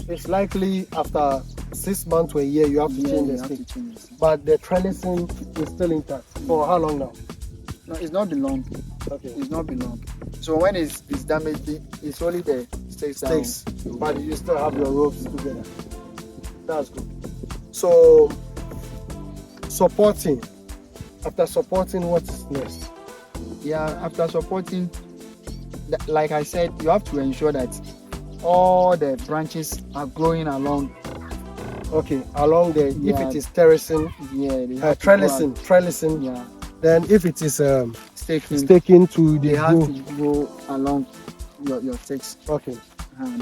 is likely after 6 months to a year you have to Yeah, change you the have stick. to change this. But the trellising is still intact. For how long now? No, it's not belong. Okay. It's not belong. So when it's damaged, it's only the stakes down. Stakes, but you still have your ropes together. That's good. So supporting. After supporting, what's next? Yeah, after supporting, like I said, you have to ensure that all the branches are growing along. Okay, along the if Yeah. it is terracing, Yeah, they have to go trellising. Yeah, Then if it is staking. staking to the They have groove. to go along your stakes Okay.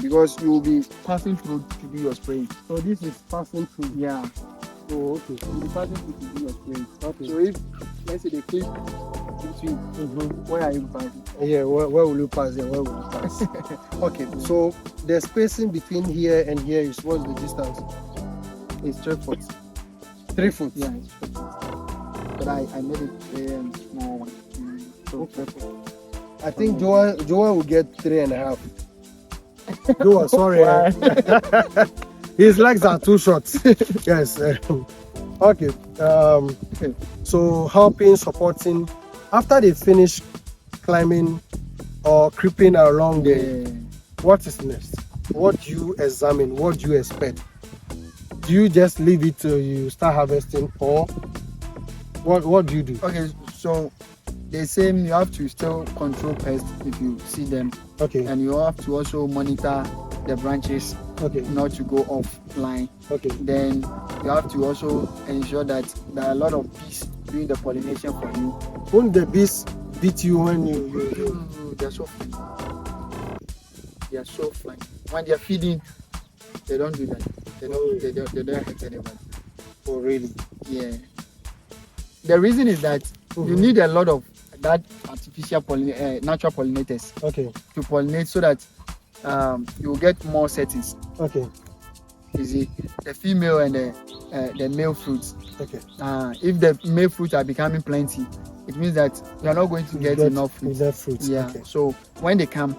because you will be passing through to do your spraying. So this is passing through. Yeah, Oh, okay. you'll be passing through to do your spraying. Okay. So if let's say they clip between, where are you passing? Yeah, where will you pass there? Where will you pass? Okay, so the spacing between here and here is what's the distance? It's 3 foot. 3 foot. Yeah, it's 3 foot. But I made it small one. So Okay. 3 foot. I think Joel will get 3.5. Joel, sorry. His legs are too short. Yes. Okay. So helping, supporting. After they finish climbing or creeping along the, what is next? What do you examine? What do you expect? Do you just leave it till you start harvesting, or what do you do? Okay, so the same, you have to still control pests if you see them, Okay. and you have to also monitor the branches Okay. not to go offline. Okay. Then you have to also ensure that there are a lot of bees doing the pollination for you. Won't the bees beat you when you They're so fine. They are so fine. When they are feeding, they don't do that. They don't hurt anybody. Oh, really? Yeah. The reason is that you need a lot of that artificial natural pollinators Okay. to pollinate so that you will get more settings. Okay. You see, the female and the male fruits. Okay. If the male fruits are becoming plenty, it means that you are not going to get enough fruit. Enough fruit. Yeah. Okay. So when they come,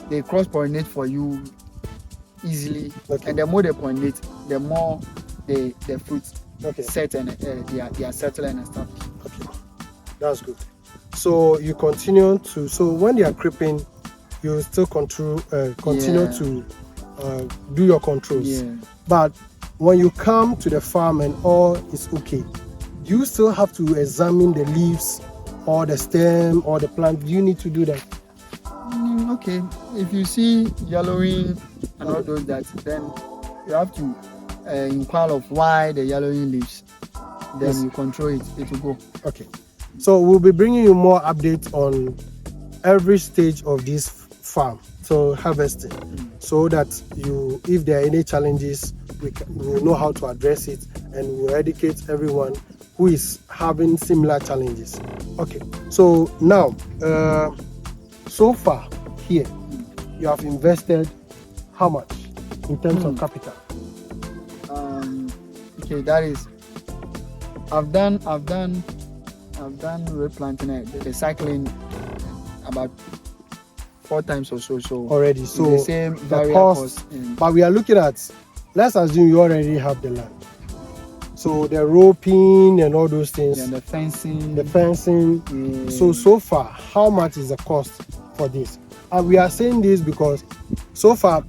they cross pollinate for you easily, Okay. and the more they pollinate, the more the fruits Okay. set and they are settled and established. Okay. That's good. So you continue to. So when they are creeping, you still continue Yeah. to do your controls. Yeah. But when you come to the farm and all is okay, do you still have to examine the leaves or the stem or the plant? Do you need to do that? Okay. If you see yellowing and all those that, then you have to inquire of why the yellowing leaves. Then Yes. you control it. It will go. Okay. So we'll be bringing you more updates on every stage of this farm, so harvesting, so that if there are any challenges, we will know how to address it, and we'll educate everyone who is having similar challenges. Okay, so now so far here you have invested how much in terms of capital? Okay, that is, I've done replanting, the cycling about 4 times or so. Already, so the same the cost. But we are looking at, let's assume you already have the land. So the roping and all those things. Yeah, the fencing. Yeah. So far, how much is the cost for this? And we are saying this because so far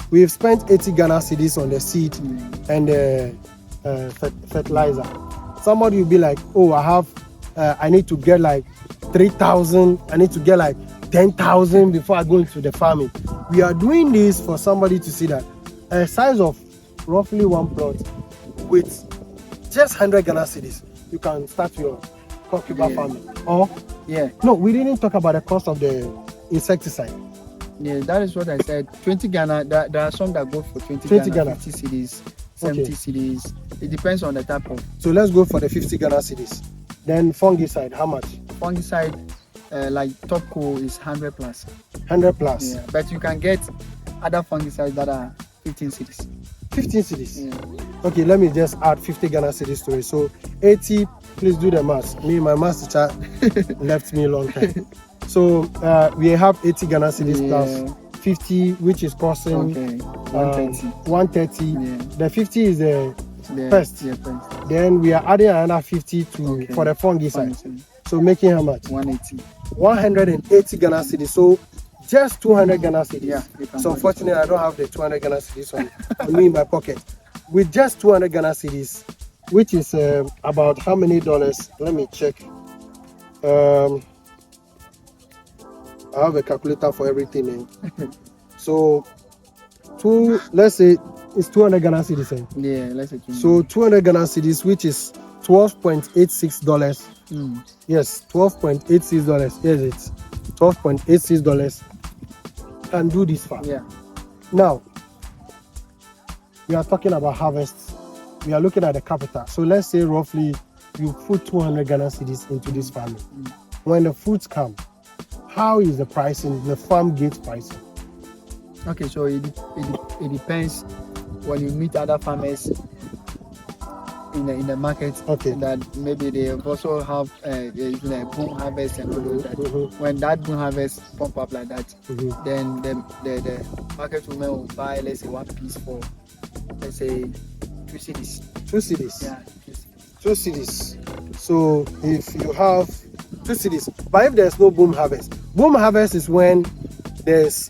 we've spent 80 Ghana cedis on the seed and the fertilizer. Somebody will be like, oh, I need to get like 3,000. I need to get like 10,000 before I go into the farming. We are doing this for somebody to see that a size of roughly one plot with just 100 Ghana cedis, you can start your cucumber farming. Or no, we didn't talk about the cost of the insecticide. Yeah, that is what I said. 20 Ghana. There are some that go for 20 Ghana, 50 cedis, 70 cedis. It depends on the type of. So let's go for the 50 Ghana cedis. Then fungicide, how much? Fungicide, like Topco is 100 plus. 100 plus. Yeah, but you can get other fungicides that are 15 cedis. 15 cedis. Yeah. Okay, let me just add 50 Ghana cedis to it. So 80. Please do the math. My math teacher left me a long time. So we have 80 Ghana cedis plus 50, which is costing 130. Yeah. The 50 is the pest. Yeah, pest. Then we are adding another 50 for the fungicide. So making how much? 180. 180 Ghana cedis. So just 200 Ghana cedis. Yeah, so unfortunately, I don't have the 200 Ghana cedis on me in my pocket. With just 200 Ghana cedis, which is about how many dollars? Let me check. I have a calculator for everything. So, let's say it's 200 Ghana cedis. Yeah, let's say. So 200 Ghana cedis, which is $12.86. Yes, $12.86. Yes, it's $12.86. Can do this farm. Yeah. Now, we are talking about harvest. We are looking at the capital. So let's say roughly you put 200 Ghana cedis into this farming. When the fruits come, how is the pricing, the farm gate pricing? Okay, so it depends when you meet other farmers in the market. Okay. That maybe they also have boom harvest and all that. When that boom harvest pump up like that, then the market woman will buy, let's say, one piece for, let's say, 2 cedis. 2 cedis. Yeah, 2 cedis. So if you have 2 cedis, but if there's no boom harvest is when there's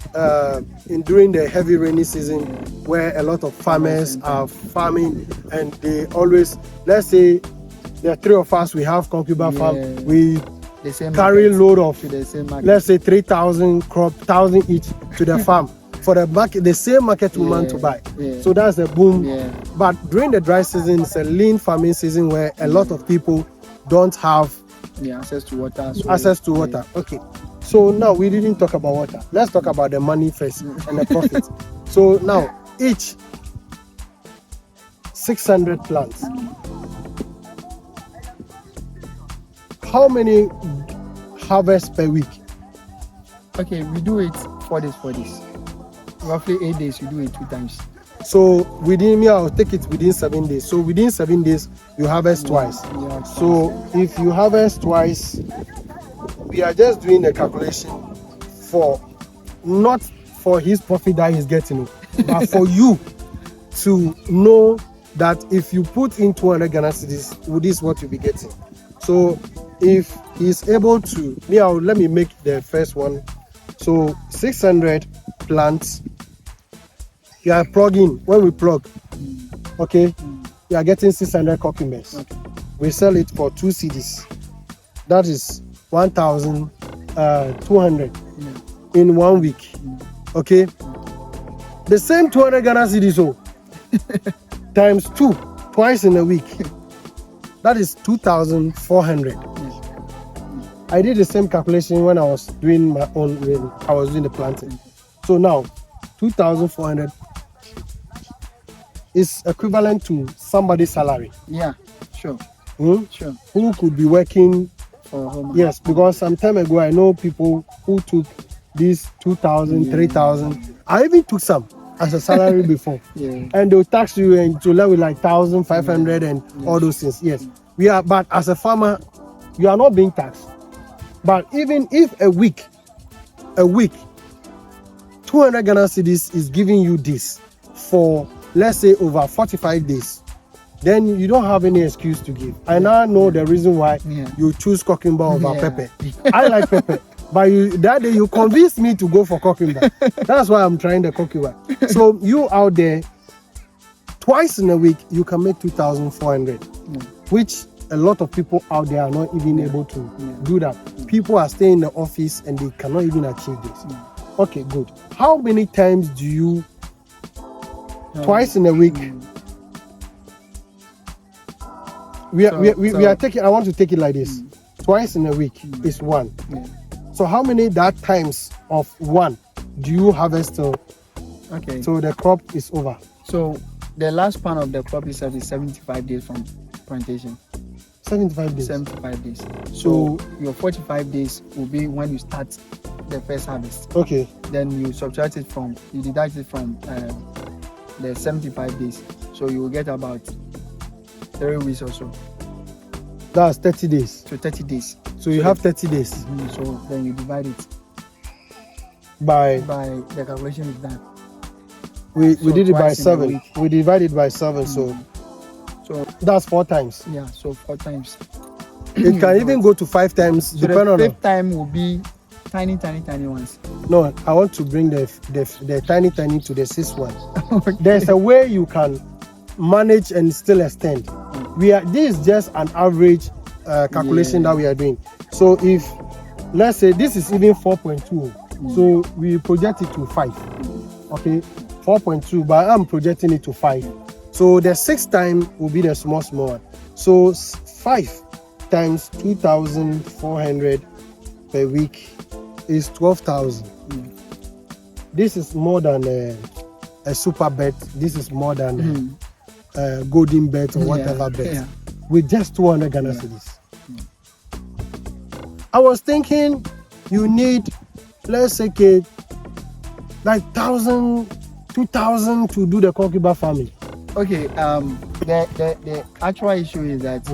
during the heavy rainy season where a lot of farmers are farming, and they always, let's say there are 3 of us, we have concubine farm, we carry load of, let's say 3,000 crop, 1,000 each to the farm for the market, the same market woman to buy. So that's the boom. But during the dry season, it's a lean farming season where a lot of people don't have access to water. Okay. So now we didn't talk about water. Let's talk about the money first and the profit. So now each 600 plants. How many harvests per week? Okay, we do it 4 days. Roughly 8 days, you do it 2 times. So I'll take it within 7 days. So within 7 days, you harvest twice. So if you harvest twice, we are just doing a calculation not for his profit that he's getting, but for you to know that if you put in 200 Ghana cedis, this is what you'll be getting. So if he's able to, let me make the first one. So 600 plants, you are plugging. When we plug, okay, you are getting 600 cucumbers. Okay. We sell it for 2 cedis. That is 1,200 in 1 week. Okay, the same 200 Ghana cedis times 2, twice in a week. That is 2,400. I did the same calculation when I was doing my own, when I was doing the planting. So now, 2,400 is equivalent to somebody's salary. Yeah, sure. Sure. Who could be working for a whole month. Yes, because some time ago I know people who took these 2,000, 3,000. I even took some as a salary before. And they'll tax you and to level like 1,500 and all those things. Yes. We are, but as a farmer, you are not being taxed. But even if a week, 200 Ghana cedis is giving you this for, let's say, over 45 days, then you don't have any excuse to give. I now know the reason why you choose cucumber over pepper. I like pepper, but that day you convinced me to go for cucumber. That's why I'm trying the cucumber. So you out there, twice in a week, you can make 2,400, which a lot of people out there are not even able to do that. People are staying in the office and they cannot even achieve this. Okay, good. How many times do you, twice in a week, we are taking, I want to take it like this. Twice in a week is one. So how many that times of one do you harvest till so the crop is over? So the last part of the crop is 75 days from plantation. 75 days. 75 days. So your 45 days will be when you start the first harvest. Okay. Then you subtract it from, you deduct it from the 75 days. So you will get about 3 weeks or so. That's 30 days. So 30 days. So you have 30 days. So then you divide it by the calculation is done. We did it by 7. We divided by 7, so that's 4 times. Yeah, so 4 times. It can even go to 5 times, so depending on the 5th time will be tiny ones. No, I want to bring the tiny to the 6th one. There's a way you can manage and still extend. This is just an average calculation that we are doing. So if, let's say this is even 4.2, so we project it to 5. Okay, 4.2, but I'm projecting it to 5. So the 6th time will be the small one. So 5 times 2,400 per week is 12,000. This is more than a super bet. This is more than a golden bet or whatever bet. With just 200 Ghana cedis. I was thinking you need, let's say, like 1,000, 2,000 to do the cucumber farming. Okay, the actual issue is that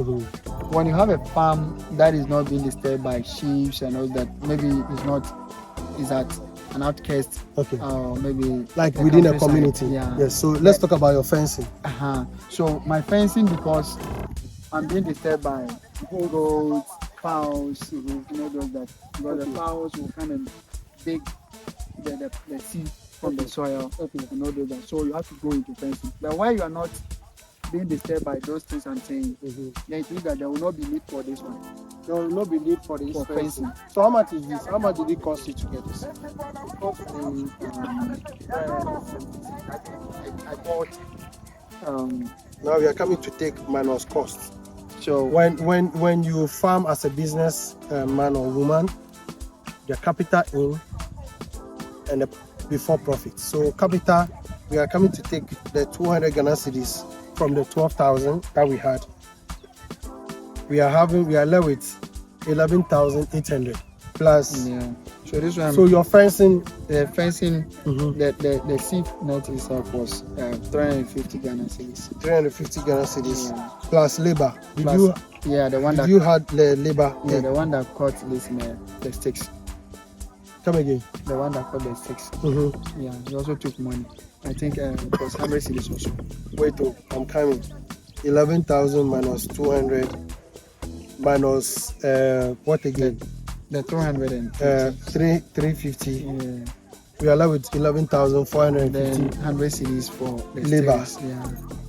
when you have a farm that is not being disturbed by sheep and all that, maybe is at an outcast, maybe like within a community. Yes. So let's talk about your fencing. So my fencing, because I'm being disturbed by goats, fowls, you know those that. Because the fowls will come and dig the seed from the soil, you know those that. So you have to go into fencing. But while you are not being disturbed by those things I'm saying, then it means that there will not be need for this one. There will not be need for this fencing. So how much is this? How much did it cost you to get this? I bought. Now we are coming to take minus cost. So when you farm as a business man or woman, the capital in and the before profit. So capital, we are coming to take the 200 Ghana cedis from the 12,000 that we had. We are left with 11,800 plus. So this one. So your fencing, the seed net itself was 350 Ghana cedis. 350 Ghana cedis plus labor. The one that you had the labor. Yeah, the one that cut this the sticks. Come again. The one that cut the sticks. Yeah, he also took money. I think it was 100 cedis also. Wait, I'm coming. 11,000 minus 200 minus what again? The 200 350. Yeah. We are left with 11,450. Then 100 cedis for the labor.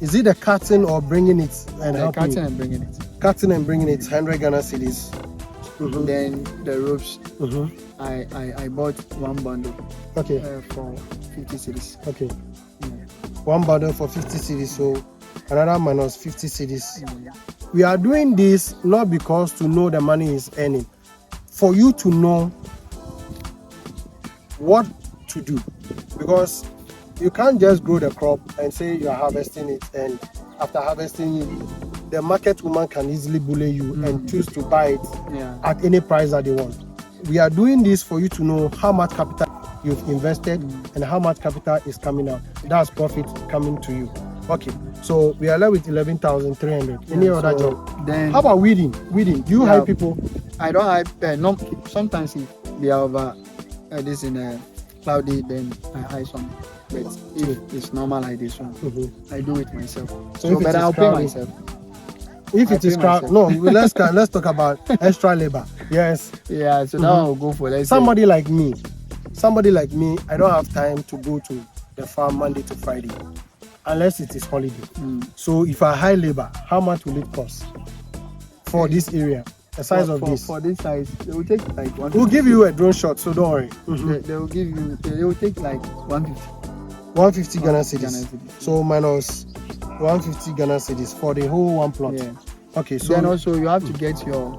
Is it the cutting or bringing it and helping? Cutting and bringing it. Cutting and bringing it, 100 Ghana cedis. Then the ropes. I bought one bundle. Okay. For 50 cedis. Okay. One bundle for 50 cedis. So another minus 50 cedis. We are doing this not because to know the money is earning. for you to know what to do, because you can't just grow the crop and say you are harvesting it, and after harvesting it, the market woman can easily bully you and choose to buy it at any price that they want. We are doing this for you to know how much capital you've invested and how much capital is coming out. That's profit coming to you. Okay, so we are left with 11,300. Any other job? Then How about weeding? Weeding. Do you hire people? I don't hire. No, sometimes if they are over this in a cloudy, then I hire some. But if it's normal like this one, I do it myself. So but I'll pay myself. If it is crowd, no, let's talk about extra labor. Yes. Yeah, so now I'll go for somebody like me. Somebody like me, I don't have time to go to the farm Monday to Friday, unless it is holiday. So if I hire labor, how much will it cost for this area? The size of this? For this size, they will take like 150. We'll give you a drone shot, so don't worry. They will give you. They will take like 150. 150 Ghana cedis. So minus 150 Ghana cedis for the whole one plot. Yeah. Okay, so then also you have to get your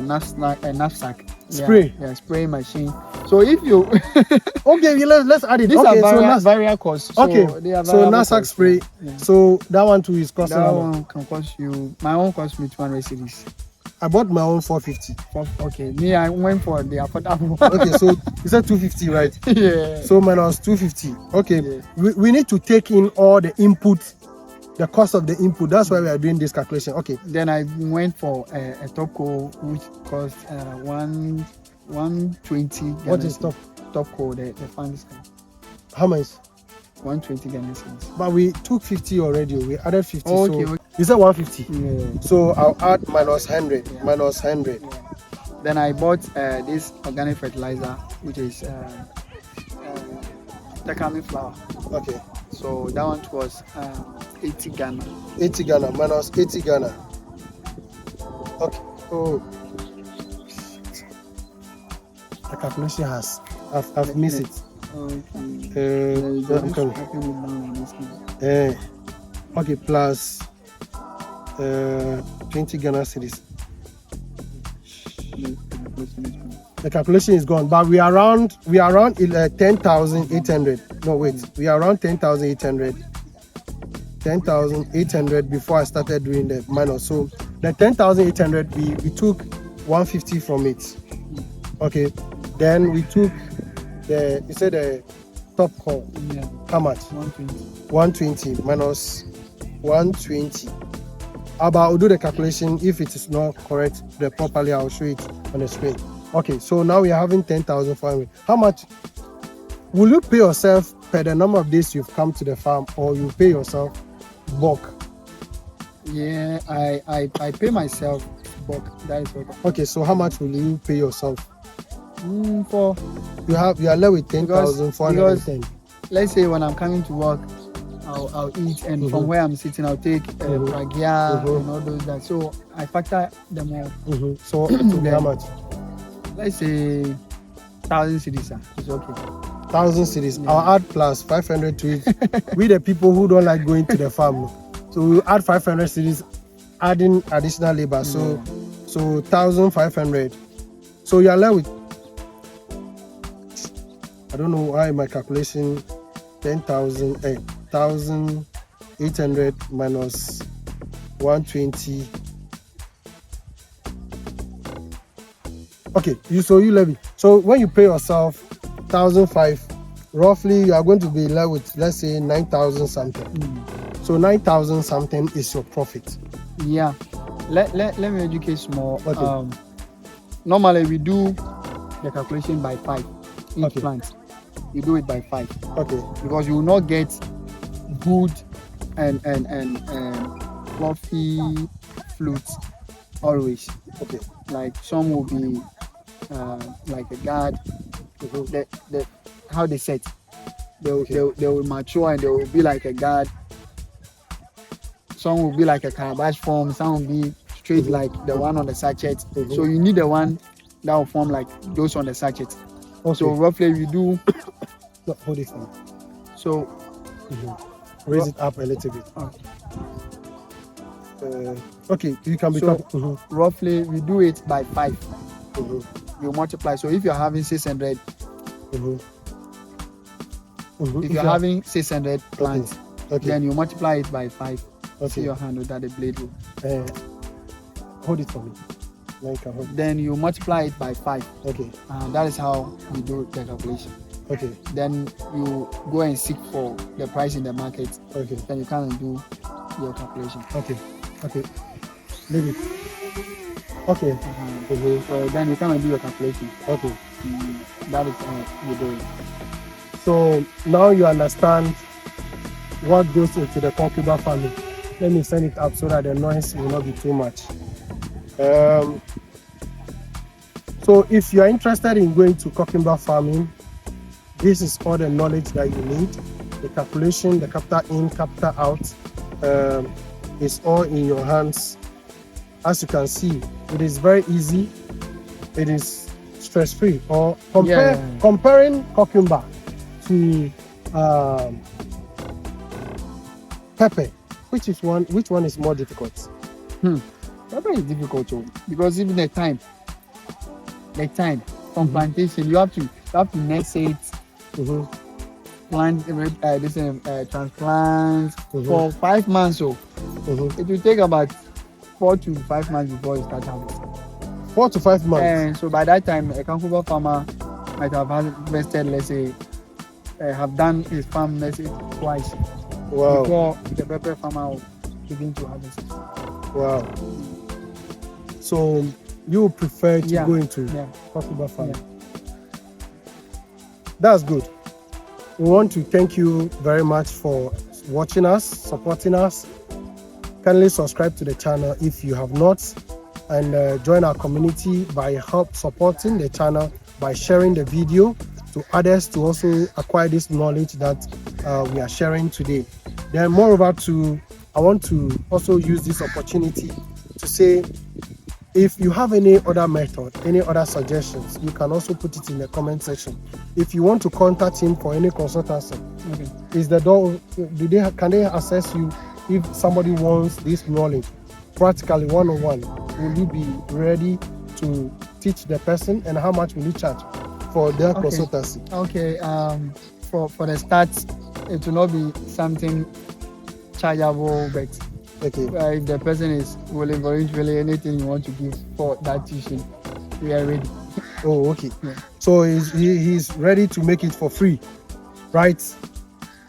knapsack. Spray. Yeah, spray machine. So if you okay, let's add it. These okay, are various costs. So okay, so knapsack spray. Yeah. So that one too is costing. That one can cost you. My own cost me 200 cedis. I bought my own 450. Okay, me I went for the affordable. Okay, so you said 250, right? Yeah. So minus 250. Okay, yeah. we need to take in all the input, the cost of the input. That's why we are doing this calculation. Okay. Then I went for a top coat which cost 120. What is top coat? The funds. How much? 120 Ghana cedis. But we took 50 already. We added 50. Okay, so you said 150. Yeah. So I'll add minus 100. Yeah. Minus 100. Yeah. Then I bought this organic fertilizer, which is Takami flour. Okay. So that one was 80 Ghana. 80 Ghana minus 80 Ghana. Okay. Oh. The calculation has. I've missed it. Okay. Okay, plus 20 Ghana cedis. The calculation is gone, but we are around 10,800. No, wait, we are around 10,800. 10,800 before I started doing the minus. So the 10,800 we took 150 from it. Okay, then we took you said the top call. Yeah. How much? 120 minus 120. But I'll do the calculation. If it is not correct properly, I'll show it on the screen. Okay, so now we are having 10,400. How much will you pay yourself per the number of days you've come to the farm, or you pay yourself bulk? Yeah, I pay myself bulk. That is what. Okay, so how much will you pay yourself? For you are left with 10,410. Let's say when I'm coming to work, I'll eat, and from where I'm sitting, I'll take pragia and all those that. So I factor them all. So it will be how much? Let's say 1,000 cedis. It's okay. 1,000 cedis. Yeah. I'll add plus 500 to it. We the people who don't like going to the farm, so we'll add 500 cedis, adding additional labor. So 1,500. So you are left with. I don't know why my calculation 1,800 minus 120. Okay, you levy. So when you pay yourself 1,500, roughly you are going to be left with, let's say, 9,000 something. So 9,000 something is your profit. Yeah. Let me educate small. Okay. Normally we do the calculation by 5 each plant. You do it by 5. Okay. Because you will not get good and fluffy flutes always. Okay. Like some will be like a guard. How they set. They will mature and they will be like a guard. Some will be like a calabash form. Some will be straight like the one on the sachet. So you need the one that will form like those on the sachet. Okay. So roughly we do. No, hold it for me. So raise it up a little bit. Okay. Okay, you can become. Roughly we do it by 5. you multiply. So if you're having 600, Mm-hmm. if you're having 600 plants, Okay. then you multiply it by 5. Okay. See your hand without the blade rule. Hold it for me. Now you can hold it. Then you multiply it by 5. Okay. That is how you do the calculation. Okay. Then you go and seek for the price in the market. Okay. Then you come and do your calculation. Okay. Okay. Leave it. Okay. So then you come and do your calculation. Okay. That is how you do it. So now you understand what goes into the cucumber farming. Let me send it up so that the noise will not be too much. So if you are interested in going to cucumber farming, this is all the knowledge that you need. The calculation, the capital in, capital out, is all in your hands. As you can see, it is very easy. It is stress-free. Or comparing cucumber to pepper, which one is more difficult? Pepper is difficult too, because even the time from plantation, you have to nurse it, plant transplant for 5 months. So it will take about 4 to 5 months before you start harvesting. 4 to 5 months. And so by that time, a cucumber farmer might have harvested, let's say, have done his farm, let's say, twice. Wow. Before the pepper farmer will begin to harvest it. Wow. So you prefer to go into cucumber farming? That's good. We want to thank you very much for watching us, supporting us. Kindly subscribe to the channel if you have not, and join our community by supporting the channel by sharing the video to others to also acquire this knowledge that we are sharing today. Then moreover, I want to also use this opportunity to say, if you have any other method, any other suggestions, you can also put it in the comment section. If you want to contact him for any consultancy, is the door, can they access you if somebody wants this knowledge practically one-on-one? Will you be ready to teach the person, and how much will you charge for their consultancy? Okay, for the start, it will not be something chargeable, but if the person is willing, voluntarily, anything you want to give for that tuition, we are ready. Oh, okay. Yeah. So he's ready to make it for free, right?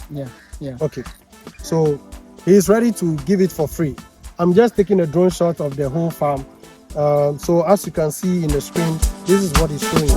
Yeah. Okay. So he's ready to give it for free. I'm just taking a drone shot of the whole farm. So as you can see in the screen, this is what he's showing.